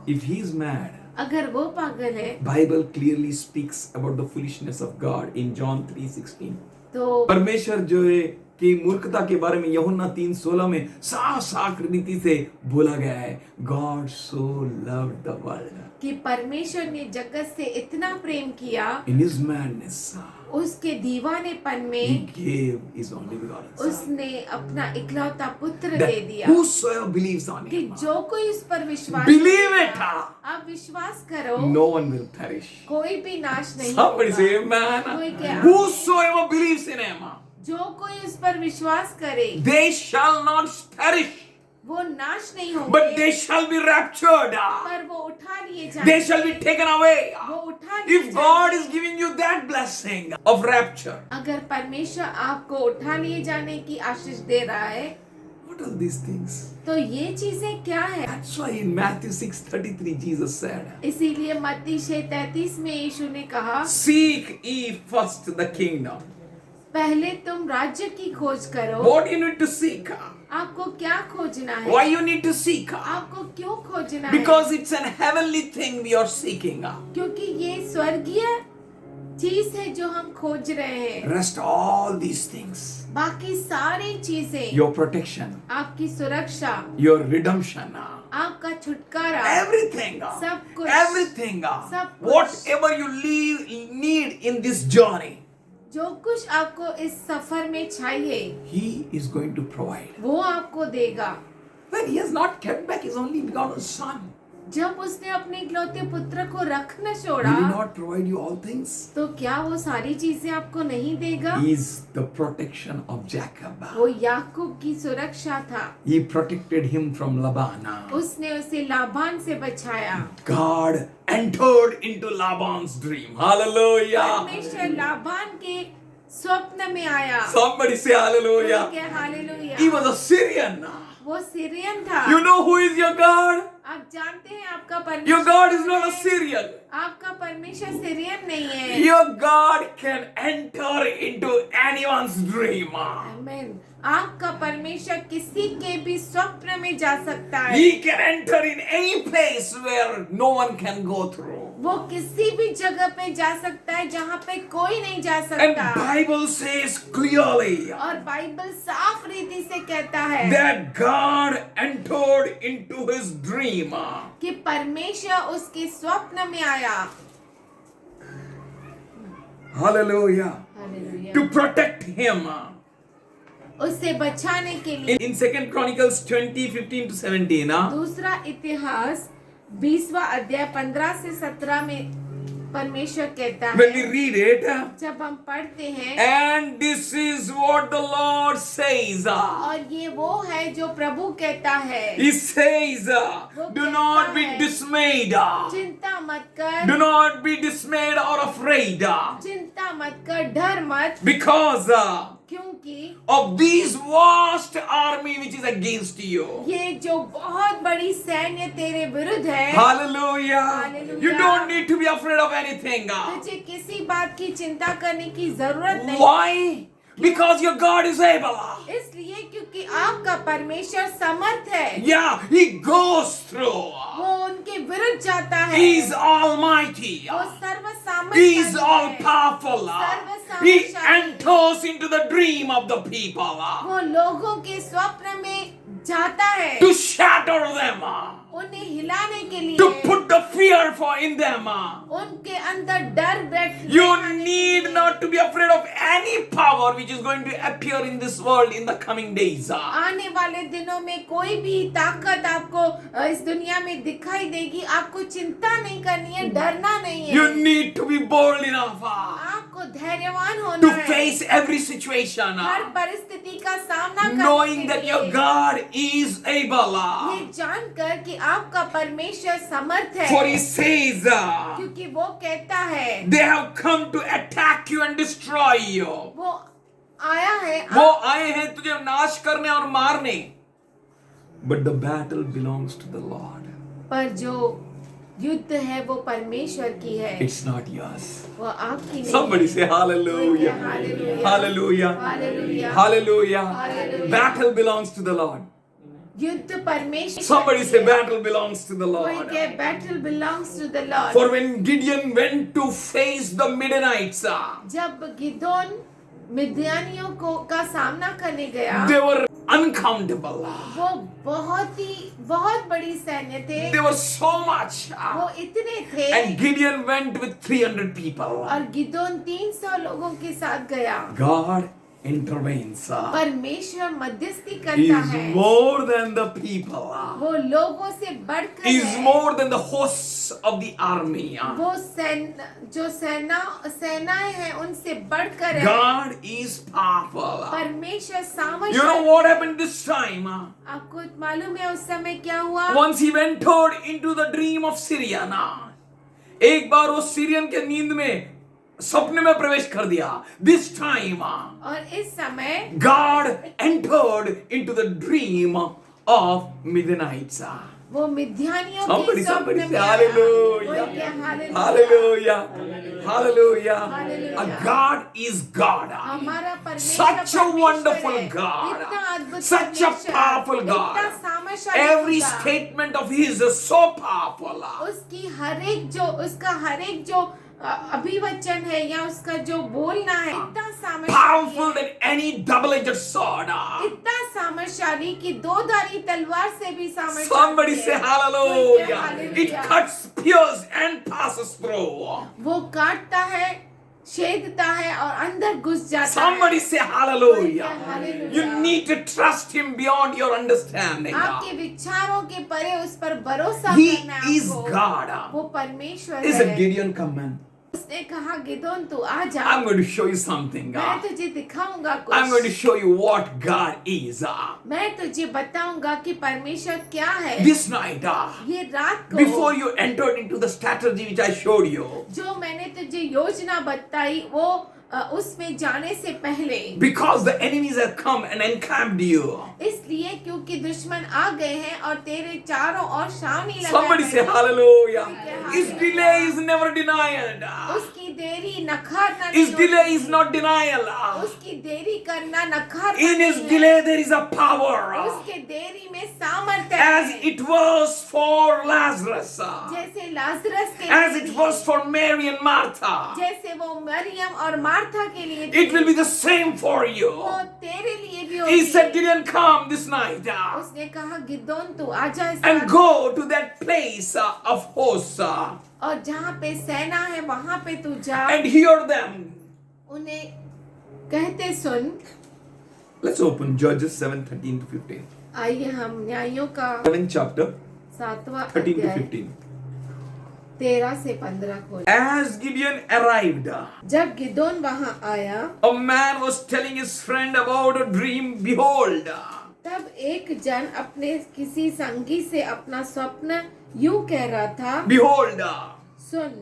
If he's mad, अगर वो पागल है Bible clearly speaks about the foolishness of God in John 3:16. तो परमेश्वर जो है कि मूर्खता के बारे में यूहन्ना 3:16 में साफ रीति से बोला गया है. God so loved the world. कि परमेश्वर ने जगत से इतना प्रेम किया, In his madness, उसके दीवानेपन he में gave his only begotten son. उसने अपना इकलौता पुत्र दे That दिया whosoever believes on कि him, जो कोई उस पर विश्वास believe करेगा, it. आप विश्वास करो, No one will perish. कोई भी नाश नहीं Somebody होगा। say amen. कोई क्या? Whosoever believes in him, जो कोई उस पर विश्वास करे they shall not perish, वो नाश नहीं but होंगे, they shall be raptured. पर वो उठा लिए They जाएंगे, shall be taken away. वो उठा लिए If God जाएंगे। is giving you that blessing of rapture, अगर परमेश्वर आपको उठा लिए जाने की आशीष दे रहा है, what are these things? तो ये चीजें क्या है? That's why in Matthew 6:33 Jesus said, इसीलिए मत्ती 6:33 में यीशु ने कहा, seek ye first the kingdom. पहले तुम राज्य की खोज करो। What you need to seek? आपको क्या खोजना है? Why you need to seek? आपको क्यों खोजना Because है? it's an heavenly thing we are seeking. क्योंकि ये स्वर्गीय चीज है जो हम खोज रहे हैं। Rest all these things. बाकी सारी चीजें, Your protection, आपकी सुरक्षा, your redemption, आपका छुटकारा, everything, सब कुछ, everything, सब कुछ। whatever you need in this journey, जो कुछ आपको इस सफर में चाहिए, He is going to provide. वो आपको देगा। When He has not kept back His only begotten Son, जब उसने अपने इकलौते पुत्र को रख न Will छोड़ा, He not provide you all things? तो क्या वो सारी चीजें आपको नहीं देगा? He is the protection of Jacob. वो याकूब की सुरक्षा था, He protected him from Laban. उसने उसे लाबान से बचाया। God entered into Laban's dream. Hallelujah. परमेश्वर लाबान के स्वप्न में आया। Somebody say hallelujah. क्या hallelujah. He was a Syrian. वो सीरियन था। You know who is your God? आप जानते हैं आपका Your परमेश्वर God is not कौन a है? Syrian. आपका परमेश्वर सीरियन नहीं है। Your God can enter into anyone's dream. आमीन। आपका परमेश्वर किसी के भी स्वप्न में जा सकता है। He can enter in any place where no one can go through. वो किसी भी जगह पे जा सकता है जहाँ पे कोई नहीं जा And सकता। Bible says clearly और बाइबल साफ रीति से कहता है that God entered into his dream. कि परमेश्वर उसके स्वप्न में आया। Hallelujah. Hallelujah. To protect him. उससे बचाने के लिए। In 2 Chronicles 20:15-17, दूसरा इतिहास 20वां अध्याय 15 से 17 में परमेश्वर कहता when we है, read it, जब हम पढ़ते हैं, and this is what the Lord says. और ये वो है जो प्रभु कहता है, He says, do not be dismayed. चिंता मत कर, Do not be dismayed or afraid चिंता मत कर, डर मत, because क्योंकि of these vast army which is against you. ये जो बहुत बड़ी सैन्य तेरे विरुद्ध है, Hallelujah. Hallelujah. You don't need to be afraid of anything. तुझे किसी बात की चिंता करने की जरूरत नहीं। Why? Because your God is able. इसलिए क्योंकि आपका परमेश्वर समर्थ है, Yeah, He goes through. वो उनके विरुद्ध जाता है। He is almighty. वो He is सर्वसामर्थ्यशाली all है। powerful. He enters into the dream of the people वो लोगों के स्वप्न में जाता है, to shatter them, उन्हें हिलाने के लिए, to put the fear in them. उनके अंदर डर बैठ You need not to be afraid of any power which is going to appear in this world in the coming days. आने वाले दिनों में कोई भी ताकत आपको इस दुनिया में दिखाई देगी, आपको चिंता नहीं करनी है, डरना नहीं है। You need to be bold enough आपको धैर्यवान होना to है, face every situation, हर परिस्थिति का सामना knowing करने that के your लिए, God is able. ये जानकर कि आपका परमेश्वर समर्थ है, For He says, क्योंकि वो कहता है they have come to attack you and destroy you. वो आया है, वो आए हैं तुझे नाश करने और मारने. But the battle belongs to the Lord. पर जो युद्ध है वो परमेश्वर की है, It's not yours. वो आपकी नहीं Somebody है। say hallelujah. Hallelujah. Hallelujah. Hallelujah. Hallelujah. Hallelujah. Battle belongs to the Lord. युद्ध परमेश्वर Somebody की say है। battle belongs to the कोई Lord. कहे battle belongs to the Lord। For when Gideon went to face the Midianites, जब गिदोन मिद्यानियों को का सामना करने गया, they were uncountable. वो बहुत बड़ी सैन्य थे, They were so much. वो इतने थे, And Gideon went with 300 people. और गिदोन 300 लोगों के साथ गया। God intervenes. परमेश्वर मध्यस्थी He करता is है, more than the people. वो लोगों से बढ़कर He is है, more than the hosts of the army. वो जो सेनाएं हैं उनसे बढ़कर है। God is powerful. परमेश्वर You know सामर्थ्य। what happened this time? आपको मालूम है उस समय क्या हुआ? Once he entered into the dream of Syrian. एक बार वो सीरियन के नींद में सपने में प्रवेश कर दिया. This time और इस समय God entered into the dream of Midianites. वो मिद्यानियों Somebody के स्वप्न say में आया। hallelujah. कोई क्या hallelujah. Hallelujah. Hallelujah. Hallelujah. A God is God. हमारा परमेश्वर Such a परमेश्वर wonderful है। God. इतना अद्भुत Such a परमेश्वर, powerful God. इतना सामर्थ्यशाली Every खुदा। statement of His is so powerful. उसका हर एक जो अभिवचन है या उसका जो बोलना है, इतना Powerful सामर्थ्यशाली than any double-edged sword. इतना सामर्थ्यशाली कि दो धारी तलवार से भी सामर्थ्यशाली Somebody है। say कोई hallelujah. क्या hallelujah. It cuts, pierces, and passes through. वो काटता है, छेदता है और अंदर घुस जाता Somebody है। say hallelujah. Hallelujah. You need to trust Him beyond your understanding. आपके विचारों के परे उस पर भरोसा He करना है is आपको। God. वो परमेश्वर Is it है। Gideon? Come man. उसने कहा गिदोन तू आ जा, I'm going to show you something. मैं तुझे दिखाऊंगा I'm going to कुछ, show you what God is. मैं तुझे बताऊंगा कि परमेश्वर क्या है। This night, ये रात को before you entered into the strategy which I showed you, जो मैंने तुझे योजना बताई वो उसमें जाने से पहले, because the enemies have come and encamped you. इसलिए क्योंकि दुश्मन आ गए हैं और तेरे चारों ओर छावनी लगाए Somebody say हैं। hallelujah. Hallelujah. His delay is never denied. उसकी देरी नकारना नहीं His delay होती। is not denial. उसकी देरी करना नकारना In His नहीं है। delay there is a power. उसके देरी में सामर्थ्य है। As it was for Lazarus. जैसे लाजरस के As लिए it थी, was for Mary and Martha. जैसे वो मरियम और मार्था के लिए थी, It will be the same for वो you. तेरे लिए भी He होगी। said, Gideon, come this night उसने कहा गिदोन तू आजा इस and रात go to that place of hosts और जहाँ पे सेना है वहाँ पे तू जा, and hear them. उन्हें कहते सुन। Let's open Judges 7:13 to 15. आइए हम न्यायों का 7th chapter, 7वां 13 to अध्याय 15. 13 से 15 खोल। As Gideon arrived, जब गिदोन वहाँ आया, a man was telling his friend about a dream. Behold, तब एक जन अपने किसी संगी से अपना स्वप्न यूं कह रहा था, behold, soon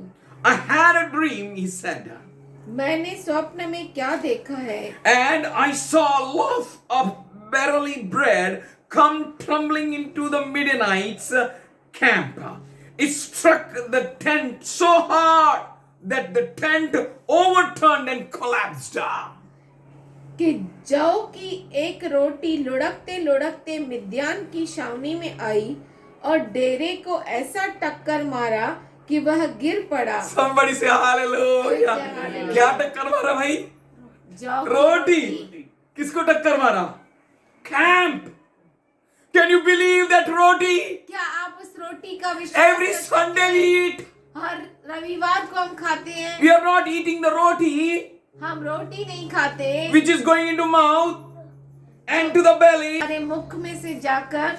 I had a dream, he said, मैंने स्वप्न में क्या देखा है, and I saw a loaf of barley bread come tumbling into the Midianites' camp. It struck the tent so hard that the tent overturned and collapsed. कि जौ की एक रोटी लुढ़कते लुढ़कते मिद्यान की छावनी में आई और डेरे को ऐसा टक्कर मारा कि वह गिर पड़ा। Somebody say hallelujah. क्या टक्कर मारा भाई? जौ की रोटी। किसको टक्कर मारा? Camp. Can you believe that roti? क्या आप उस रोटी का विश्वास Every कर सकते Sunday we हैं? eat. हर रविवार को हम खाते हैं। We are not eating the roti हम रोटी नहीं खाते which is going into mouth and to the belly हमारे मुख में से जाकर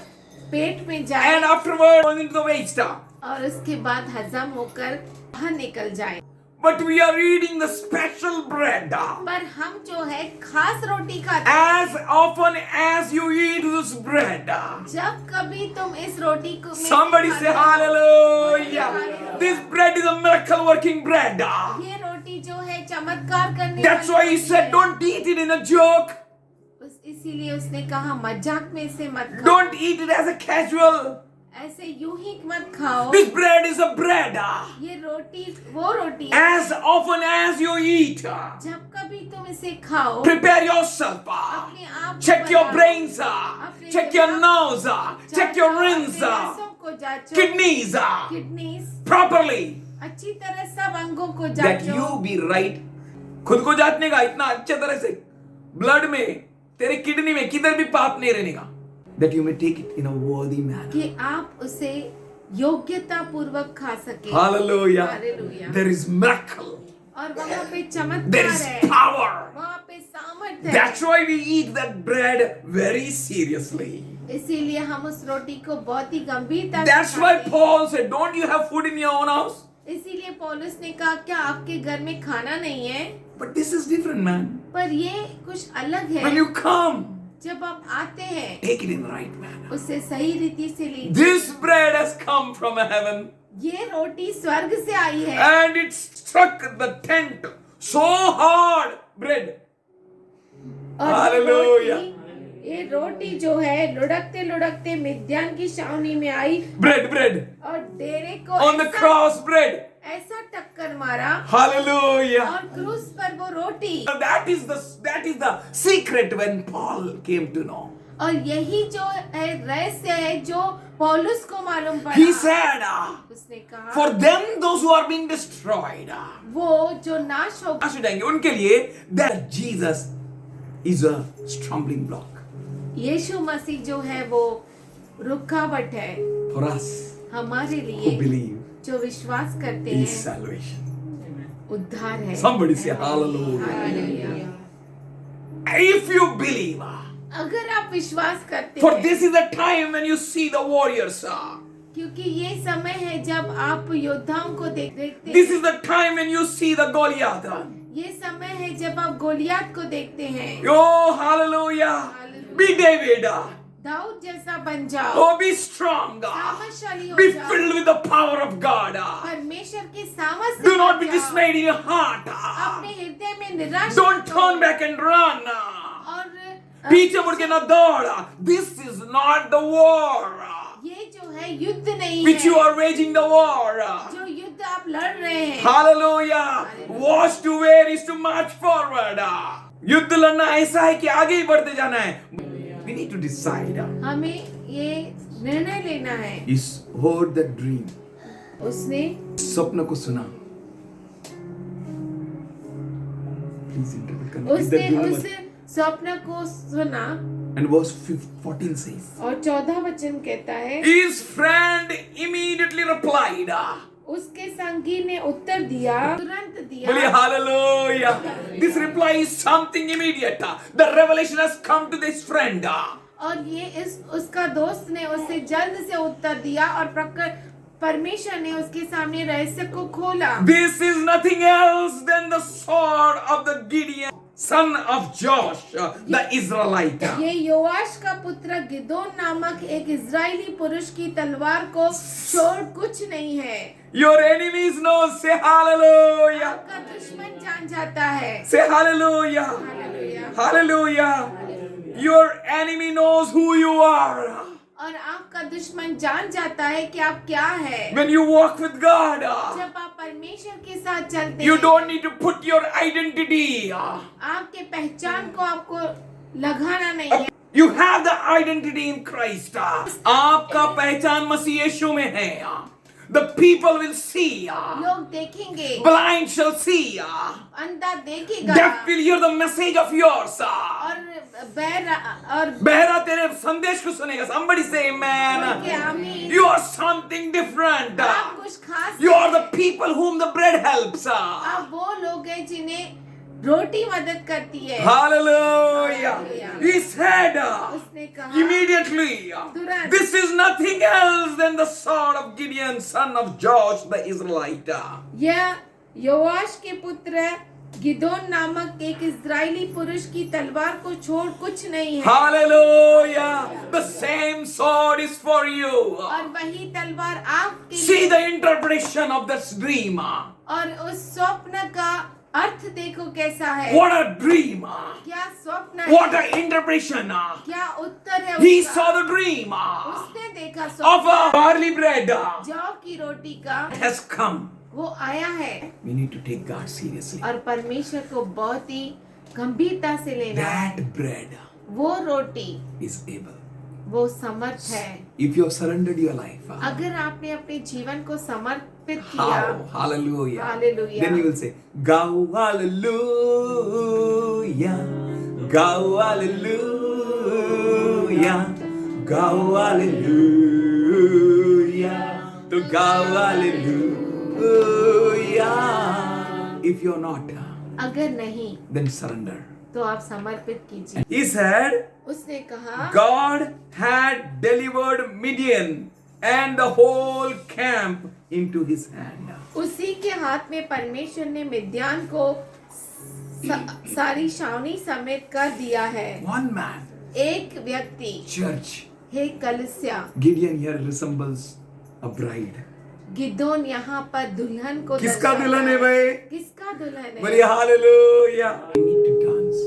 पेट में जाए and afterward going into the waist. और उसके बाद हजम होकर बाहर निकल जाए। But we are eating the special bread. पर हम जो है खास रोटी खाते हैं। As often as you eat this bread, जब कभी तुम इस रोटी को में से somebody खाते say हो, hallelujah. This bread is a miracle working bread. ये रोटी जो है चमत्कार करने That's वाली why he रोटी said, है। don't eat it in a joke. इसीलिए उसने कहा मजाक में से मत खाओ। Don't eat it as a casual. ऐसे यूं ही मत खाओ। This bread is a bread. ये रोटी वो रोटी है। As often as you eat, जब कभी तुम इसे खाओ prepare yourself. अपने आप को Check your बनाओ, brains. अपने Check your दिमाग nose. Check your जांचो, rings. अपने नसों को जांचो, Kidneys. Kidneys Properly. अच्छी तरह सब अंगों को That जांचो। you be right. खुद को जांचने का इतना अच्छे तरह से ब्लड में तेरे किडनी में किधर भी पाप नहीं रहने का. That you may take it in a worthy manner. कि आप उसे योग्यता पूर्वक खा सके। Hallelujah. Hallelujah। There is miracle. और वहाँ पे There चमत्कार is है, power. वहाँ पे सामर्थ्य है। That's why we eat that bread very seriously. इसीलिए हम उस रोटी को बहुत ही गंभीरता से That's why खाते हैं। Paul said, don't you have food in your own house? इसीलिए पौलुस ने कहा क्या आपके घर में खाना नहीं है? But this is different, man. पर ये कुछ अलग When है। you come, जब आप आते हैं take it in the right manner. उसे सही रीति से लीजिए। This bread has come from heaven ये रोटी स्वर्ग से आई है and it struck the tent so hard. Bread. और Hallelujah. ये रोटी जो है लुढ़कते लुढ़कते मिद्यान की छावनी में आई Bread. और डेरे को On the cross, bread. ऐसा टक्कर मारा Hallelujah. और क्रूस पर वो रोटी। That is the secret when Paul came to know. और यही जो है रहस्य है जो पौलुस को मालूम पड़ा। He said, उसने कहा for them, those who are being destroyed, वो जो नाश हो नाश हो जाएंगे उनके लिए, that Jesus is a stumbling block यीशु मसीह जो है वो रुकावट है for us हमारे who लिए believe जो विश्वास करते in हैं salvation. उद्धार है। Somebody say hallelujah. Hallelujah. If you believe, अगर आप विश्वास करते for हैं this is the time when you see the warriors. क्योंकि ये समय है जब आप योद्धाओं को देखते This हैं। is the time when you see the Goliath. ये समय है जब आप गोलियत को देखते हैं। Oh, hallelujah. Be David. Dawood जैसा बन जाओ। Oh, be strong. सामर्थशाली हो Be जाओ। filled with the power of God. परमेश्वर के सामर्थ से Do not be भर जाओ। dismayed in your heart. अपने हृदय में निराश Don't मत turn हो। back and run. और पीछे मुड़ के न दौड़. This is not the war ये जो है युद्ध नहीं which है you are waging the war. जो युद्ध आप लड़ रहे हैं। Hallelujah. Watch to where is to march forward. युद्ध लड़ना ऐसा है कि आगे ही बढ़ते जाना है. We need to decide. हमें ये निर्णय लेना है। Is heard the dream. उसने स्वप्न को सुना. Please interpret करना. Is उसने that good उस enough? स्वप्न को सुना And verse 14 says, और 14 वचन कहता है his friend immediately replied. उसके संगी ने उत्तर दिया तुरंत बोलिए दिया। hallelujah. This reply is something immediate. The revelation has come to this friend. और ये इस उसका दोस्त ने उसे जल्द से उत्तर दिया और प्रकट परमेश्वर ने उसके सामने रहस्य को खोला। This is nothing else than the sword of the Gideon, son of Josh, the Israelite. ये योआश का पुत्र गिदोन नामक एक इजरायली पुरुष की तलवार को छोड़ कुछ नहीं है। Your enemies know. Say hallelujah. आपका दुश्मन जान जाता है। Say hallelujah. Hallelujah. Hallelujah. Your enemy knows who you are. और आपका दुश्मन जान जाता है कि आप क्या है। When you walk with God, जब आप परमेश्वर के साथ चलते you हैं don't need to put your identity. आपके पहचान को आपको लगाना नहीं है। You have the identity in Christ. आपका पहचान मसीह यीशु में है. The people will see. लोग देखेंगे, Blind shall see. अंधा देखेगा, Deaf will hear the message of yours. और बहरा तेरे संदेश को सुनेगा. Somebody say amen. आमीन। You are something different. आप कुछ खास You are हैं। the people whom the bread helps. आप वो लोग हैं जिन्हें रोटी मदद करती है। Hallelujah. He said उसने कहा immediately, तुरंत, this is nothing else than the sword of Gideon, son of Josh the Israelite. यह योआश के पुत्र गिदोन नामक एक इस्राएली पुरुष की तलवार को छोड़ कुछ नहीं है। Hallelujah. The same sword is for you. और वही तलवार आपके See लिए, the interpretation of this dream. और उस स्वप्न का अर्थ देखो कैसा है। What a dream. क्या स्वप्न What है, an interpretation. क्या उत्तर है He उसका। saw the dream उसने देखा of स्वप्न a barley bread. जौ की रोटी का, Has come. वो आया है। We need to take God seriously. और परमेश्वर को बहुत ही गंभीरता से लेना है। That bread वो रोटी, is able. वो समर्थ है। If you have surrendered your life, अगर आपने अपने जीवन को समर्पित how? किया, Hallelujah. Hallelujah. Then you will say, Go hallelujah. Go hallelujah. Go hallelujah. To go hallelujah. If you're not, अगर नहीं then surrender. तो आप समर्पित कीजिए। He said, उसने कहा God had delivered Midian and the whole camp into his hand. उसी के हाथ में परमेश्वर ने मिद्यान को सारी छावनी समेत कर दिया है। One man, एक व्यक्ति, church. हे कलिसिया, Gideon here resembles a bride. Gideon यहाँ पर दुल्हन को किसका दर्शाता दुल्हन है भाई? किसका दुल्हन है? बोलिए hallelujah. We need to dance.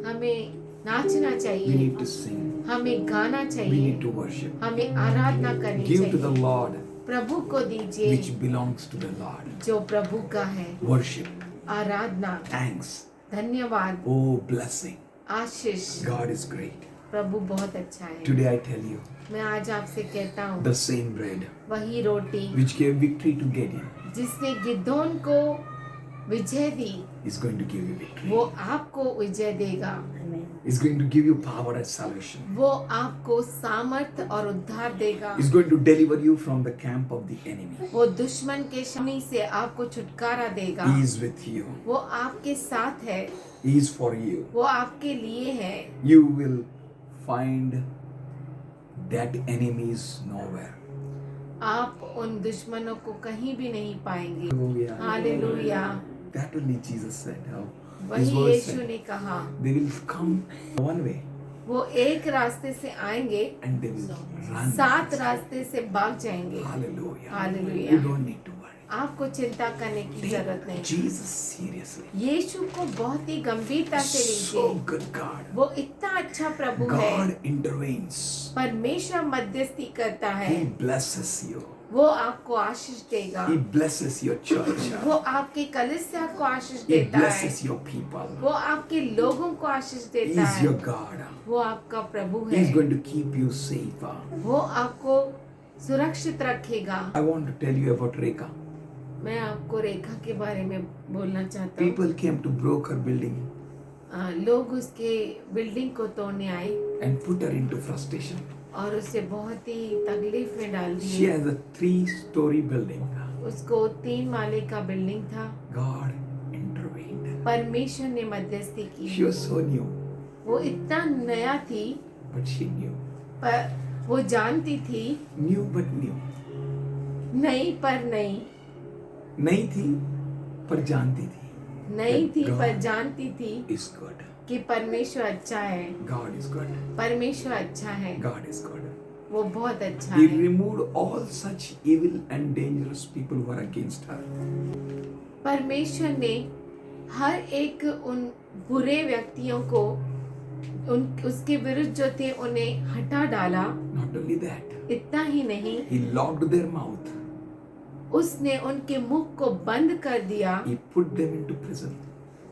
हमें नाचना We चाहिए, need to sing. हमें गाना We चाहिए, need to worship. हमें आराधना करनी Give to the चाहिए। Lord प्रभु को दीजिए which belongs to the Lord. जो प्रभु का है। Worship, आराधना, thanks, धन्यवाद, oh blessing. Ashish. God is great. प्रभु बहुत अच्छा है। Today I tell you, मैं आज आपसे कहता हूँ, the same bread वही रोटी which gave victory to Gideon जिसने गिदोन को विजय दी, is going to give you victory. वो आपको विजय देगा। Is going to give you power and salvation. वो आपको सामर्थ और उद्धार देगा। Is going to deliver you from the camp of the enemy. वो दुश्मन के शनि से आपको छुटकारा देगा। He is with you. वो आपके साथ है, He is for you. वो आपके लिए है। You will find that enemies nowhere. आप उन दुश्मनों को कहीं भी नहीं पाएंगे। Hallelujah. Hallelujah. That only Jesus said. How? His वही word यीशु said. ने कहा, They will come one way वो एक रास्ते से आएंगे, and they will run. 7 रास्ते से भाग जाएंगे। Hallelujah. Hallelujah. You don't need to worry. आपको चिंता करने की जरूरत Take नहीं। Jesus seriously. यीशु को बहुत ही गंभीरता से So लीजिए। good God. वो इतना अच्छा प्रभु है। God intervenes. परमेश्वर मध्यस्थी करता He है। blesses you. वो आपको आशीष देगा। He blesses your church. वो आपके कलिसिया को आशीष He देता है। blesses your people. वो आपके लोगों को आशीष He देता is है। your God. वो आपका प्रभु He है। is going to keep you safe. वो आपको सुरक्षित रखेगा। I want to tell you about Rekha. मैं आपको रेखा के बारे में बोलना चाहता हूँ। People came to broke her building लोग उसके बिल्डिंग को तोड़ने आए and put her into frustration. और उसे बहुत ही तकलीफ में डाल She दिए। has a 3-story building. उसको 3 माले का बिल्डिंग था। God intervened. परमेश्वर ने मध्यस्थी She की। was so new, वो इतना नया थी, but she knew. पर वो जानती थी, New but new. नहीं पर नहीं, नहीं थी पर जानती थी. नहीं थी God पर जानती थी is good. कि परमेश्वर अच्छा है। God is good. परमेश्वर अच्छा है, God is good. वो बहुत अच्छा He है। removed all such evil and dangerous people who are against her. परमेश्वर ने हर एक उन बुरे व्यक्तियों को उसके विरुद्ध जो थे उन्हें हटा डाला। Not only that, इतना ही नहीं, He locked their mouth. उसने उनके मुख को बंद कर दिया He put them into prison.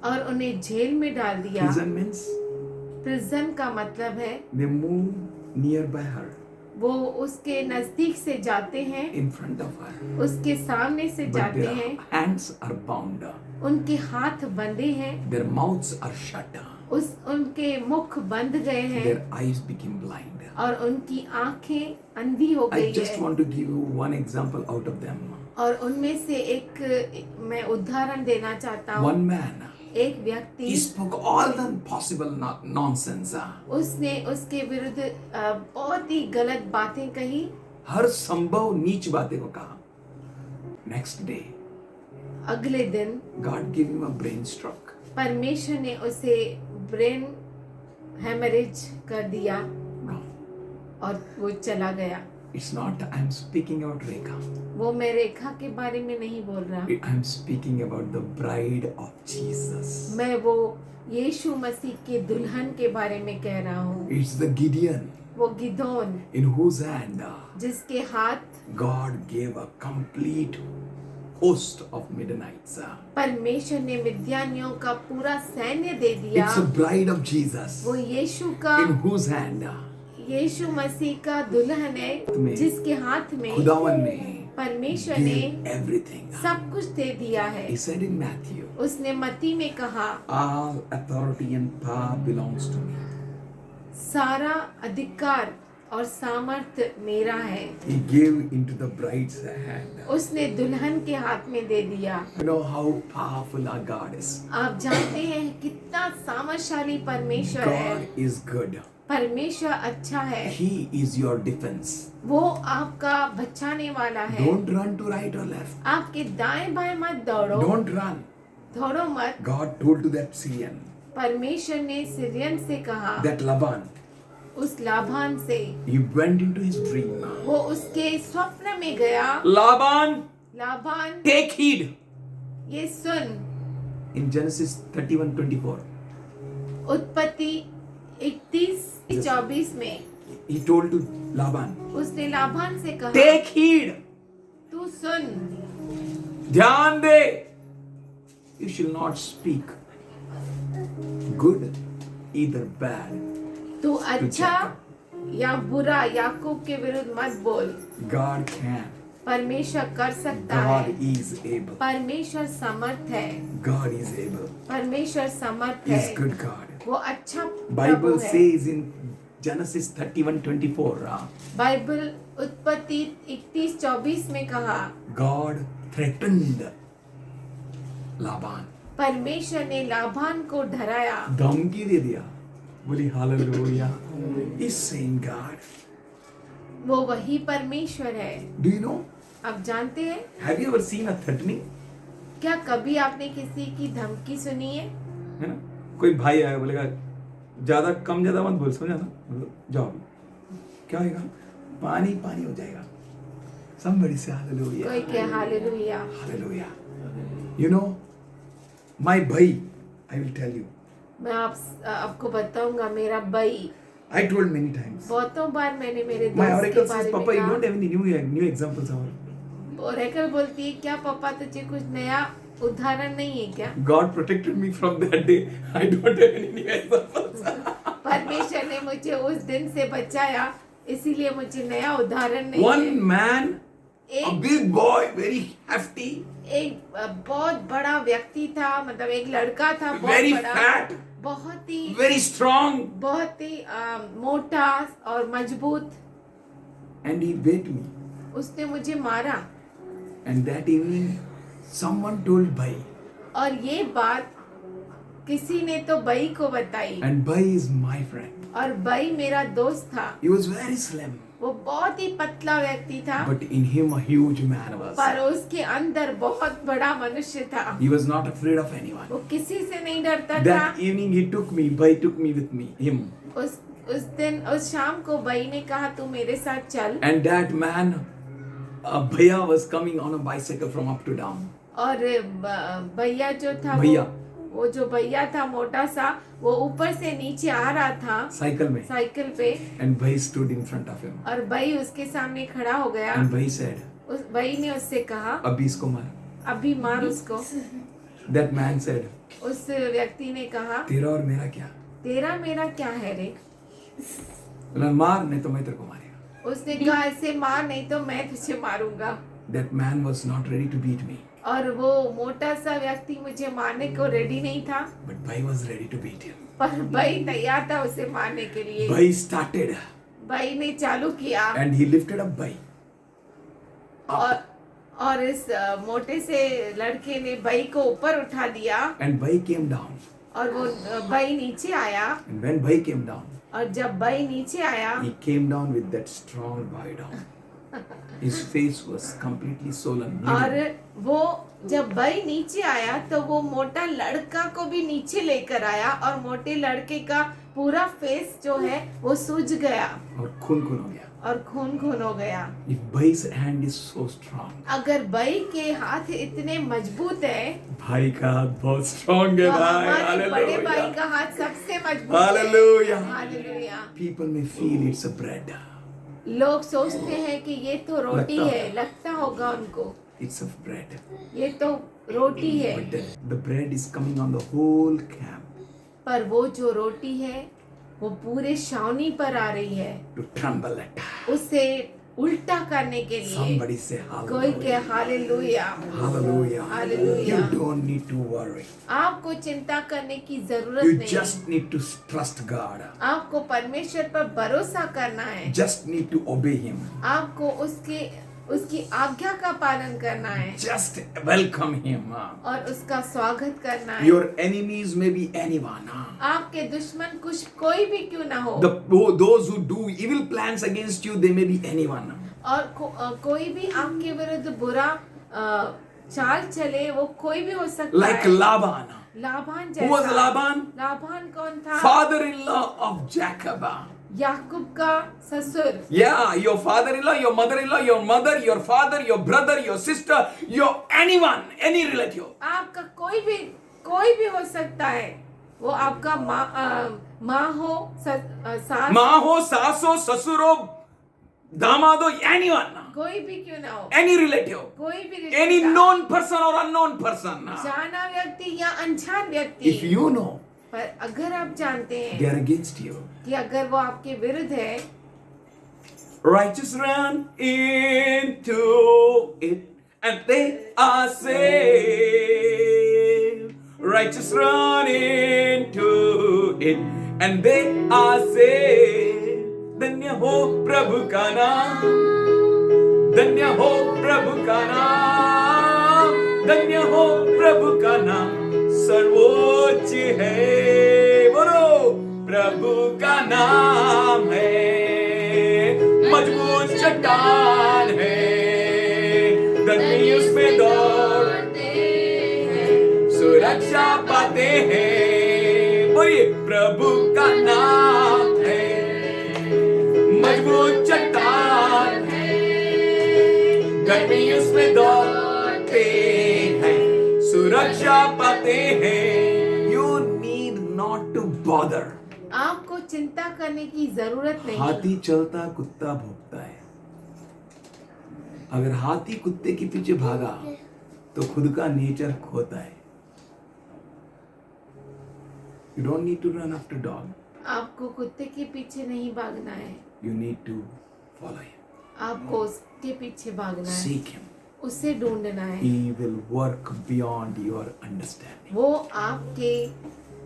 और उन्हें जेल में डाल दिया। Prison means प्रिजन का मतलब है they move nearby her, वो उसके नजदीक से जाते हैं, in front of her, उसके सामने से but जाते their हैं, hands are bound, उनके हाथ बंधे हैं, their mouths are shut, उनके मुख बंद गए हैं their eyes became blind. और उनकी आंखें अंधी हो I गई just है। want to give you one example out of them. और उनमें से एक मैं उदाहरण देना चाहता हूँ। One man, एक व्यक्ति he spoke all the possible nonsense. उसने उसके विरुद्ध बहुत ही गलत बातें कही, हर संभव नीच बातें को कहा. Next day, अगले दिन God gave him a brain stroke. परमेश्वर ने उसे ब्रेन हेमरेज कर दिया No, और वो चला गया। it's not. I'm speaking about Rekha. वो मैं रेखा के बारे में नहीं बोल रहा, I'm speaking about the bride of Jesus. मैं वो यीशु मसीह के दुल्हन के बारे में कह रहा हूँ। It's the Gideon वो गिदोन in whose hand जिसके हाथ God gave a complete host of Midianites. परमेश्वर ने मिद्यानियों का पूरा सैन्य दे दिया। It's a bride of Jesus वो यीशु का in whose hand यीशु मसीह का दुल्हन है में जिसके हाथ में खुदावन ने परमेश्वर ने gave everything. सब कुछ दे दिया है। He said in Matthew, उसने मत्ती में कहा all authority and power belongs to me. सारा अधिकार और सामर्थ्य मेरा है। He gave into the bride's hand. उसने दुल्हन के हाथ में दे दिया। You know how powerful our God is. आप जानते हैं कितना सामर्थशाली परमेश्वर है। God is good. परमेश्वर अच्छा है, He is your defense. वो आपका बचाने वाला है। Don't run to right or left. आपके दाएं बाएं मत दौड़ो, Don't run. दौड़ो मत। God told to that Syrian, परमेश्वर ने सिरियन से कहा, that Laban, उस लाभान से, he went into his dream. वो उसके स्वप्न में गया। Laban, लाभान take heed. ये सुन, In Genesis 31:24, उत्पत्ति 31:24 में he told to Laban, उसने लाभान से कहा, take heed. तू सुन, ध्यान दे. You shall not speak good, either bad. तू अच्छा या बुरा याकूब के विरुद्ध मत बोल। God can. परमेश्वर कर सकता God है, is able. परमेश्वर समर्थ है, God is able. परमेश्वर समर्थ He is है, good God. वो अच्छा Bible प्रभु है। says in Genesis 31:24, बाइबल उत्पत्ति 31:24 में कहा, God threatened Laban. परमेश्वर ने लाभान को डराया। धमकी दे दिया. बोली हालेलुया. He's saying God. वो वही परमेश्वर है। Do you know? आप जानते हैं Have you ever seen a threatening? क्या कभी आपने किसी की धमकी सुनी है? है ना? कोई भाई आया बोलेगा ज्यादा कम ज्यादा मत बोल, समझा ना? जाओ. क्या होगा? पानी पानी हो जाएगा. Somebody say hallelujah. कोई क्या hallelujah. Hallelujah. You know, my bhai, I will tell you. मैं आपको बताऊंगा, मेरा भाई, I told many times. बहुतों बार मैंने मेरे My दोस्त के oracle says, बारे में Papa, you कहा। don't have any new examples of Oracle बोलती है, क्या पापा तुझे कुछ नया उदाहरण नहीं है क्या? God protected me from that day. I don't have any new examples. परमेश्वर ने मुझे उस दिन से बचाया, इसीलिए मुझे नया उदाहरण नहीं One है। man, a एक big boy, very hefty, बहुत बड़ा व्यक्ति था, मतलब एक लड़का था, बहुत very बड़ा, fat, very strong, बहुत ही मोटा और मजबूत। and he beat me. उसने मुझे मारा And that evening, someone told Bhai, और ये बात किसी ने तो बई को बताई, and Bhai is my friend. और बई मेरा दोस्त था। He was very slim, वो बहुत ही पतला व्यक्ति था, but in him a huge man was. पर उसके अंदर बहुत बड़ा मनुष्य था। He was not afraid of anyone. वो किसी से नहीं डरता था। That evening he took me, Bhai took me with me, him. उस दिन, उस शाम को बई ने कहा, तू मेरे साथ चल। And that man, Bhaiya was coming on a bicycle from up to down. और भैया जो था, भैया। वो जो भैया था मोटा सा, वो ऊपर से नीचे आ रहा था Cycle में. साइकिल पे, And Bhai stood in front of him. और बई उसके सामने खड़ा हो गया। And Bhai said, उस बई ने उससे कहा, अभी इसको मार. अभी मार उसको। That man said, उस व्यक्ति ने कहा, तेरा और मेरा क्या? तेरा मेरा क्या है रे? बोला मार नहीं तो मैं तेरे को मारेगा. उसने कहा ऐसे मार नहीं तो मैं तुझे मारूंगा. That man was not ready to beat me, और वो मोटा सा व्यक्ति मुझे मारने को रेडी नहीं था, but Bhai was ready to beat him. पर भाई तैयार था उसे मारने के लिए. Bhai started भाई ने चालू किया and he lifted up Bhai. और इस मोटे से लड़के ने भाई को ऊपर उठा दिया And Bhai came down. और वो भाई नीचे आया. And when Bhai came down, और जब भाई नीचे आया he came down with that strong boy down. His face was completely swollen. और bleeding. वो जब भाई नीचे आया तो वो मोटा लड़का को भी नीचे लेकर आया और मोटे लड़के का पूरा फेस जो है वो सूज गया और खून खून हो गया. और खून खून हो गया. If Bhai's hand is so strong, अगर भाई के हाथ इतने मजबूत है भाई का हाथ बहुत strong है तो भाई. हमारे बड़े भाई Hallelujah. का हाथ सबसे मजबूत Hallelujah. है. Hallelujah. People may feel it's a bread. लोग सोचते हैं कि ये तो रोटी लगता है, लगता होगा उनको It's of bread. ये तो रोटी है, But the bread is coming on the whole camp पर वो जो रोटी है वो पूरे छावनी पर आ रही है to tremble at. उसे उल्टा करने के लिए. Somebody say कोई के hallelujah. Hallelujah. Hallelujah. Hallelujah. You don't need to worry. आपको चिंता करने की जरूरत You नहीं. just need to trust God. आपको परमेश्वर पर भरोसा करना है. Just need to obey Him. आपको उसकी आज्ञा का पालन करना है Just welcome Him. और उसका स्वागत करना है. Your enemies may be anyone. आपके दुश्मन कुछ कोई भी क्यों ना हो Those who do evil plans against you, they may be anyone. और कोई भी आपके विरुद्ध बुरा चाल चले वो कोई भी हो सकता Like है. Laban. लाबान Who was जैसा. Laban? लाबान कौन था? Father-in-law of Jacob. याकूब का ससुर. Yeah, your father-in-law, your mother-in-law, your mother, your father, your brother, your sister, your anyone, any relative. आपका कोई भी हो सकता है. वो आपका माँ हो, सास, माँ हो, सास हो, ससुर हो, दामाद हो, anyone. कोई भी क्यों ना हो, Any relative. कोई भी Any रिश्तेदार, known person or unknown person. जाना व्यक्ति या अनजान व्यक्ति. If you know पर अगर आप जानते they हैं are against you, कि अगर वो आपके विरुद्ध है, righteous run into it and they are saved. Righteous run into it and they are saved. धन्य हो प्रभु का नाम, धन्य हो प्रभु का नाम, धन्य हो प्रभु का नाम, सर्वोच्च है. बोलो प्रभु का नाम है, मजबूत चट्टान है, धरती उसमें दौड़ते हैं, सुरक्षा पाते हैं. बोलिए प्रभु का नाम है, मजबूत चट्टान है, धरती उसमें दौड़ते हैं, सुरक्षा पाते हैं. You need not to bother. आपको चिंता करने की जरूरत नहीं. हाथी चलता कुत्ता भौंकता है. अगर हाथी कुत्ते के पीछे भागा तो खुद का नेचर खोता है. You don't need to run after dog. आपको कुत्ते के पीछे नहीं भागना है, You need to follow him. आपको उसके पीछे भागना है, Seek him. उसे ढूंढना है. He will work beyond your understanding. वो आपके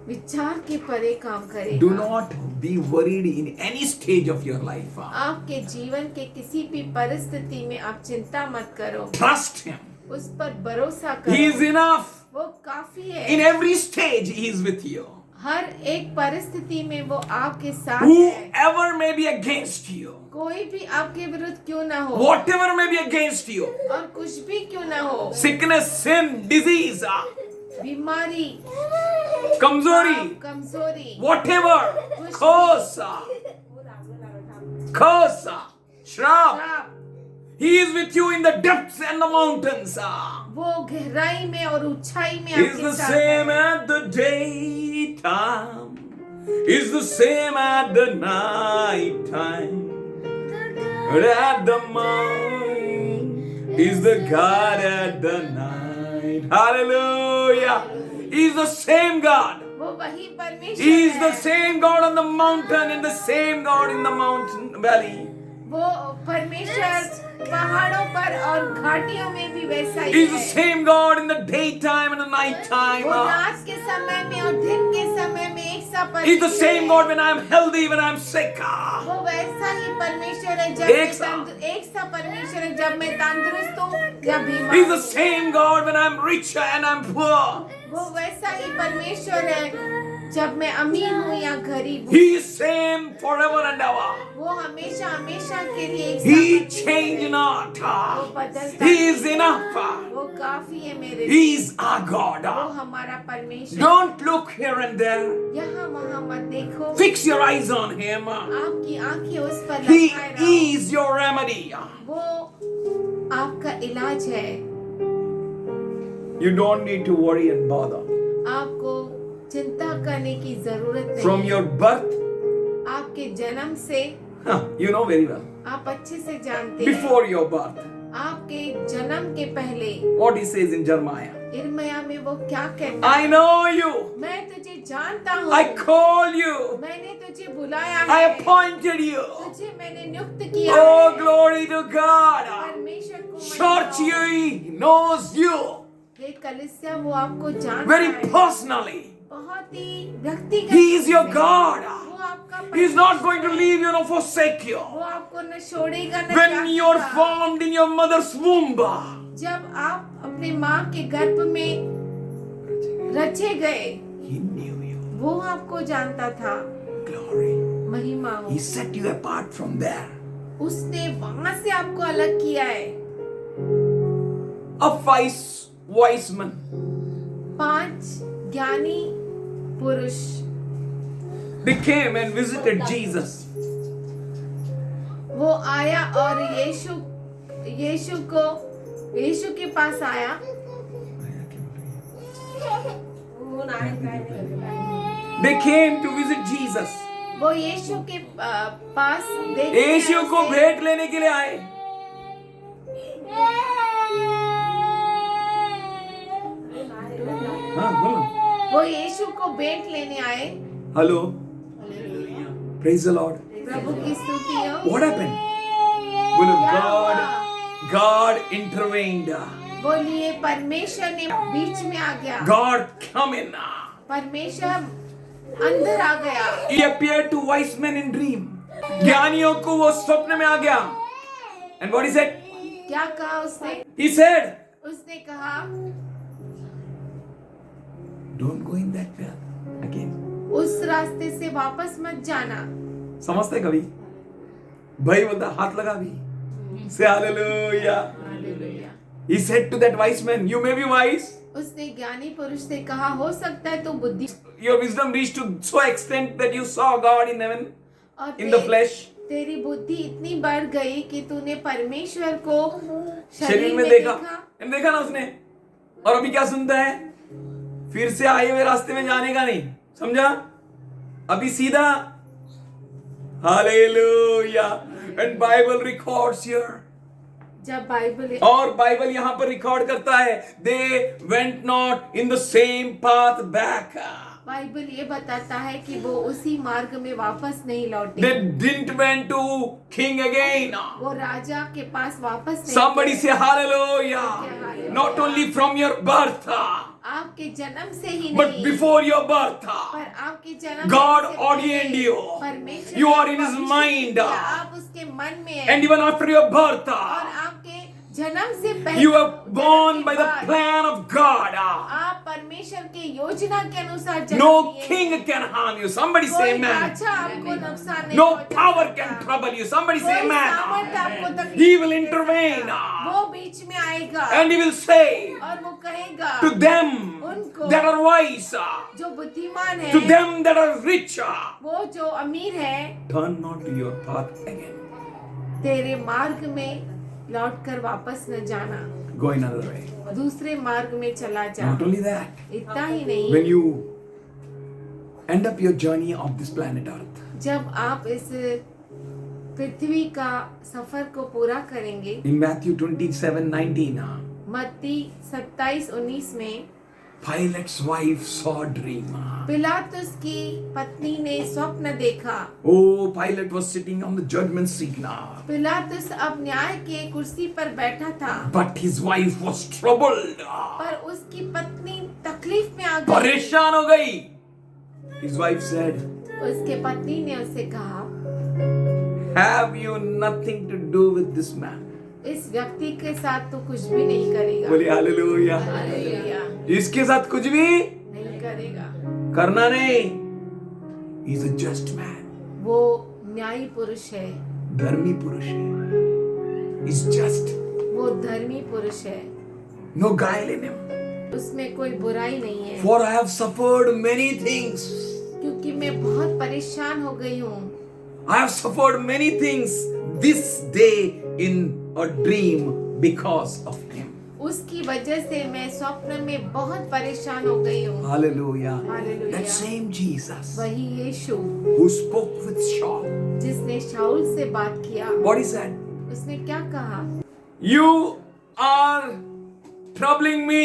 विचार के परे काम करेगा. Do not be worried in any stage of your life. आपके जीवन के किसी भी परिस्थिति में आप चिंता मत करो. Trust him. उस पर भरोसा He is करो. enough. वो काफी है. In every stage, he is with you. हर एक परिस्थिति में वो आपके साथ है. Whoever may be against you, कोई भी आपके विरुद्ध क्यों ना हो whatever may be against you, और कुछ भी क्यों ना हो, sickness, sin, disease, बीमारी, कमजोरी, कमजोरी, whatever, curse, श्राप, श्राप, he is with you in the depths and the mountains. वो गहराई में और ऊंचाई में He is आपके the साथ same है. at the daytime, is the same at the night time. But at the morning is the God at the night. Hallelujah. He is the same God. वो वही परमेश्वर He is the है। same God on the mountain and the same God in the mountain valley. वो परमेश्वर पहाड़ों पर और घाटियों में भी वैसा He ही is the है। same God in the daytime and the night time. वो रात के समय में और दिन के समय में एक सा He is the परमेश्वर same है। God when I am healthy, when I am sick. वो वैसा ही परमेश्वर है एक सा एक सा परमेश्वर है जब मैं तंदुरुस्त हूँ या बीमार He is the हूँ। same God when I am rich and I am poor. वो वैसा ही परमेश्वर है जब मैं अमीर हूँ या गरीब हूँ। He is same forever and ever. वो हमेशा हमेशा के लिए एक He सा change not. वो बदलता He नहीं is है। enough. वो काफी है मेरे He लिए। is our God. वो हमारा परमेश्वर। Don't look here and there. यहाँ वहाँ मत देखो। Fix your eyes on Him. आपकी आंखें उस पर He लगाए रहो। is your remedy. वो आपका इलाज है। You don't need to worry and bother. आपको चिंता करने की जरूरत नहीं। From your birth, आपके जन्म से you know very well. आप अच्छे से जानते हैं। Before your birth, आपके जन्म के पहले what He says in Jeremiah. इर्मया में वो क्या कहता है? I know you. मैं तुझे जानता हूँ। I call you. मैंने तुझे बुलाया I है। appointed you. तुझे मैंने नियुक्त किया Oh, है। glory to God. परमेश्वर को Church, मनाओ। He knows you हे कलीसिया वो आपको जानता very है। personally. बहुत ही व्यक्तिगत He is your रूप से। God. वो आपका He is not परमेश्वर going to है। leave you nor forsake you. वो आपको न छोड़ेगा न When you are त्यागेगा। formed in your mother's womb, जब आप अपने माँ के गर्भ में रचे गए He knew you. वो आपको जानता था। Glory. महिमा हो। He set you apart from there. उसने वहां से आपको अलग किया है। A wise man 5 ज्ञानी पुरुष they came and visited Jesus. वो आया और यीशु के पास आया। They came to visit Jesus. वो यीशु के पास यीशु को भेंट लेने के लिए आए. हाँ, बोलो. वो यीशु को भेंट लेने आए। Hello. Praise the Lord. प्रभु की स्तुति हो। What happened? Well, God intervened. बोलिए परमेश्वर ने बीच में आ गया। God come in. परमेश्वर अंदर आ गया। He appeared to wise men in dream. ज्ञानियों को वो स्वप्न में आ गया. And what he said? क्या कहा उसने? He said, उसने कहा don't go in that way again. उस रास्ते से वापस मत जाना। समझते कभी? भाई बोलता हाथ लगा भी. Say hallelujah. Hallelujah. He said to that wise man, you may be wise. उसने ज्ञानी पुरुष से कहा हो सकता है तो बुद्धि Your wisdom reached to so extent that you saw God in heaven, और in the flesh. तेरी बुद्धि इतनी बढ़ गई कि तूने परमेश्वर को शरीर में देखा. And देखा ना उसने. और अभी क्या सुनता है? फिर से आए हुए रास्ते में जाने का नहीं. समझा? अभी सीधा. Hallelujah. And Bible records here. जब बाइबल और बाइबल यहाँ पर रिकॉर्ड करता है. They went not in the same path back. Bible ये बताता है कि वो उसी मार्ग में वापस नहीं लौटे। They didn't went to king again. वो राजा के पास वापस नहीं Somebody गए। say hallelujah. Not only from your birth, आपके जन्म से ही but नहीं before your birth. पर आपके जन्म God से पहले ordained you. परमेश्वर You ने are in His आपको mind. किया, आप उसके मन में हैं। And even after your birth, और आपके जन्म से पहले you were born by the बाद plan of God. आप परमेश्वर के योजना के अनुसार जन्म No लिए। king can harm you. Somebody कोई say amen. राजा आपको नुकसान नहीं No पहुंचा power सकता। can trouble you. Somebody say कोई amen. सामर्थ्य आपको तकलीफ He will नहीं दे intervene. सकता। वो बीच में आएगा And He will say और वो कहेगा to them उनको that are wise, जो बुद्धिमान है to them that are rich, वो जो अमीर है turn not to your path again. तेरे मार्ग में लौटकर वापस न जाना, Go another way. दूसरे मार्ग में चला जा। Not only that, इतना ही नहीं, when you end up your journey of this planet Earth, जब आप इस पृथ्वी का सफर को पूरा करेंगे, in Matthew 27:19, मत्ती 27:19 में Pilate's wife saw a dream. पिलातुस की पत्नी ने स्वप्न देखा। Oh, Pilate was sitting on the judgment seat now. पिलातुस अब न्याय के कुर्सी पर बैठा था, But his wife was troubled. पर उसकी पत्नी तकलीफ में आ गई। परेशान हो गई. His wife said, उसके पत्नी ने उसे कहा, have you nothing to do with this man? इस व्यक्ति के साथ तो कुछ भी नहीं करेगा। बोले हालेलुया. हालेलुया, इसके साथ कुछ भी नहीं करेगा। करना नहीं. He's a just man. वो न्यायी पुरुष है, धर्मी पुरुष है. He's just. वो धर्मी पुरुष है, No guile in him. उसमें कोई बुराई नहीं है। For I have suffered many things. क्योंकि मैं बहुत परेशान हो गई हूँ। I have suffered many things this day in a dream because of him. उसकी वजह से मैं स्वप्न में बहुत परेशान हो गई हूँ। Hallelujah. Hallelujah. That same Jesus वही यीशु who spoke with Saul. जिसने शाऊल से बात किया, What is that? उसने क्या कहा? You are troubling me,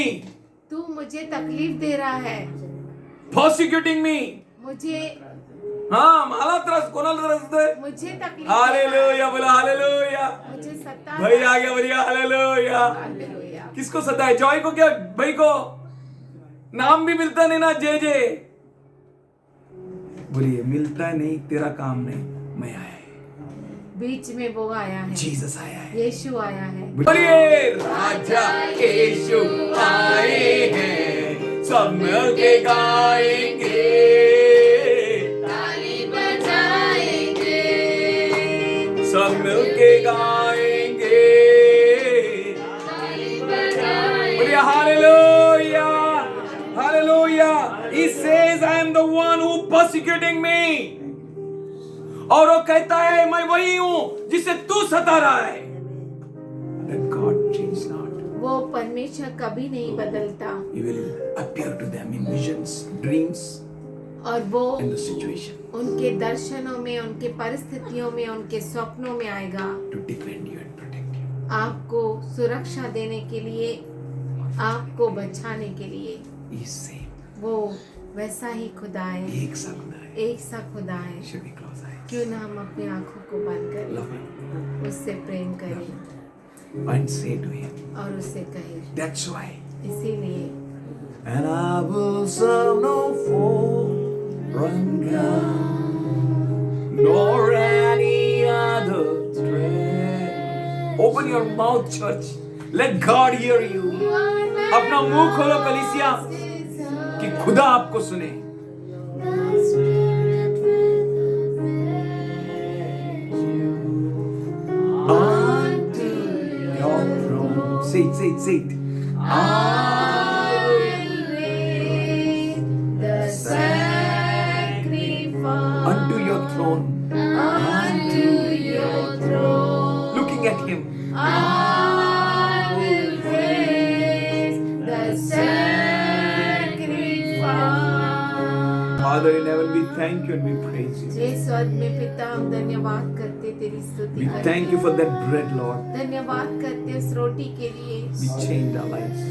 तू मुझे तकलीफ दे रहा है, persecuting me. मुझे मला त्रास कोणाला त्रास देतोय? मुझे तकलीफ दे रहा है, हालेलुया. बोला हालेलुया. मुझे सता भाई आ गया. बोलिए हालेलुया. हालेलुया। किसको सता है? जॉय को क्या? भाई को नाम भी मिलता नहीं ना, जे बोलिए मिलता नहीं. तेरा काम नहीं, मैं आया है. बीच में वो आया है, जीसस आया है. यीशु आया है। बोलिए राजा यीशु आए हैं, सब मिलके गाएंगे, ताली बजाएंगे, सब मिलके गाएंगे, ताली बजाएंगे। बोलिए hallelujah. Hallelujah. He says I am the one who persecuting me. और वो कहता है मैं वही हूं जिसे तू सता रहा है. That God changes not. वो परमेश्वर कभी नहीं बदलता, He will appear to them in visions, dreams, और वो in the situation उनके दर्शनों में, उनके परिस्थितियों में, उनके स्वप्नों में आएगा, to defend you and protect you. आपको सुरक्षा देने के लिए, आपको बचाने के लिए। He is same. वो वैसा ही खुदा है, एक सा खुदा है. एक सा खुदा है। Should we close eyes? क्यों ना हम अपनी आंखों को बंद करें, Love him उससे प्रेम करें and say to him. और उससे कहें। That's why. इसीलिए And I will serve no foreign God, nor any other threat. Open your mouth, church. Let God hear you. अपना मुंह खोलो कलीसिया, कि खुदा आपको सुने. Unto your throne. Say it, say it, say it. I will raise the sacrifice Unto your throne. unto your throne. Looking at him. I will raise the sacrifice. Father in heaven, we thank you and we praise you. हे स्वर्ग में पिता, हम धन्यवाद करते तेरी स्तुति We करते thank you for that bread, Lord. धन्यवाद करते उस रोटी के लिए We changed our lives.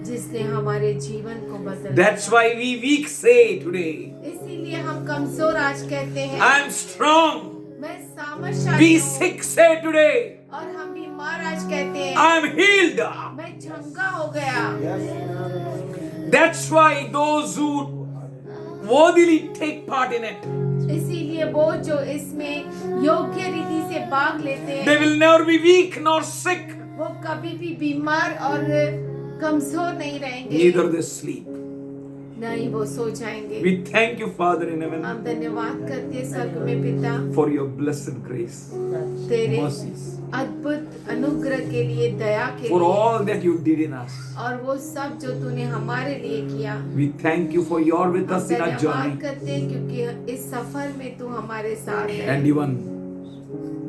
जिसने हमारे जीवन को बदल That's why we weak say today, इसीलिए हम कमजोर आज कहते हैं, I am strong. मैं सामर्थशाली Be हूँ। sick say today, और हम बीमार आज कहते हैं, I am healed. मैं चंगा हो गया। That's why those who worthily take part in it, इसीलिए वो जो इसमें योग्य रीति से भाग लेते they हैं, will never be weak nor sick. वो कभी भी बीमार और कमजोर नहीं रहेंगे, Neither they sleep. न ही वो सो जाएंगे। We thank you, Father in heaven, हम धन्यवाद करते हैं स्वर्ग में पिता for your blessed grace, तेरे mercies, अद्भुत अनुग्रह के लिए, दया के for लिए, all that you did in us. और वो सब जो तूने हमारे लिए किया। We thank you for your with हम us in our धन्यवाद journey. करते हैं क्योंकि इस सफर में तू हमारे साथ है, And even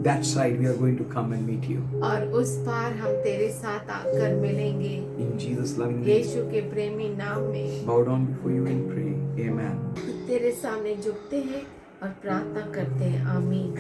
that side we are going to come and meet you. और उस पार हम तेरे साथ आकर मिलेंगे। In Jesus' loving name, यीशु के प्रेमी नाम में bow down before you and pray. Amen. तेरे सामने झुकते हैं और प्रार्थना करते हैं। आमीन।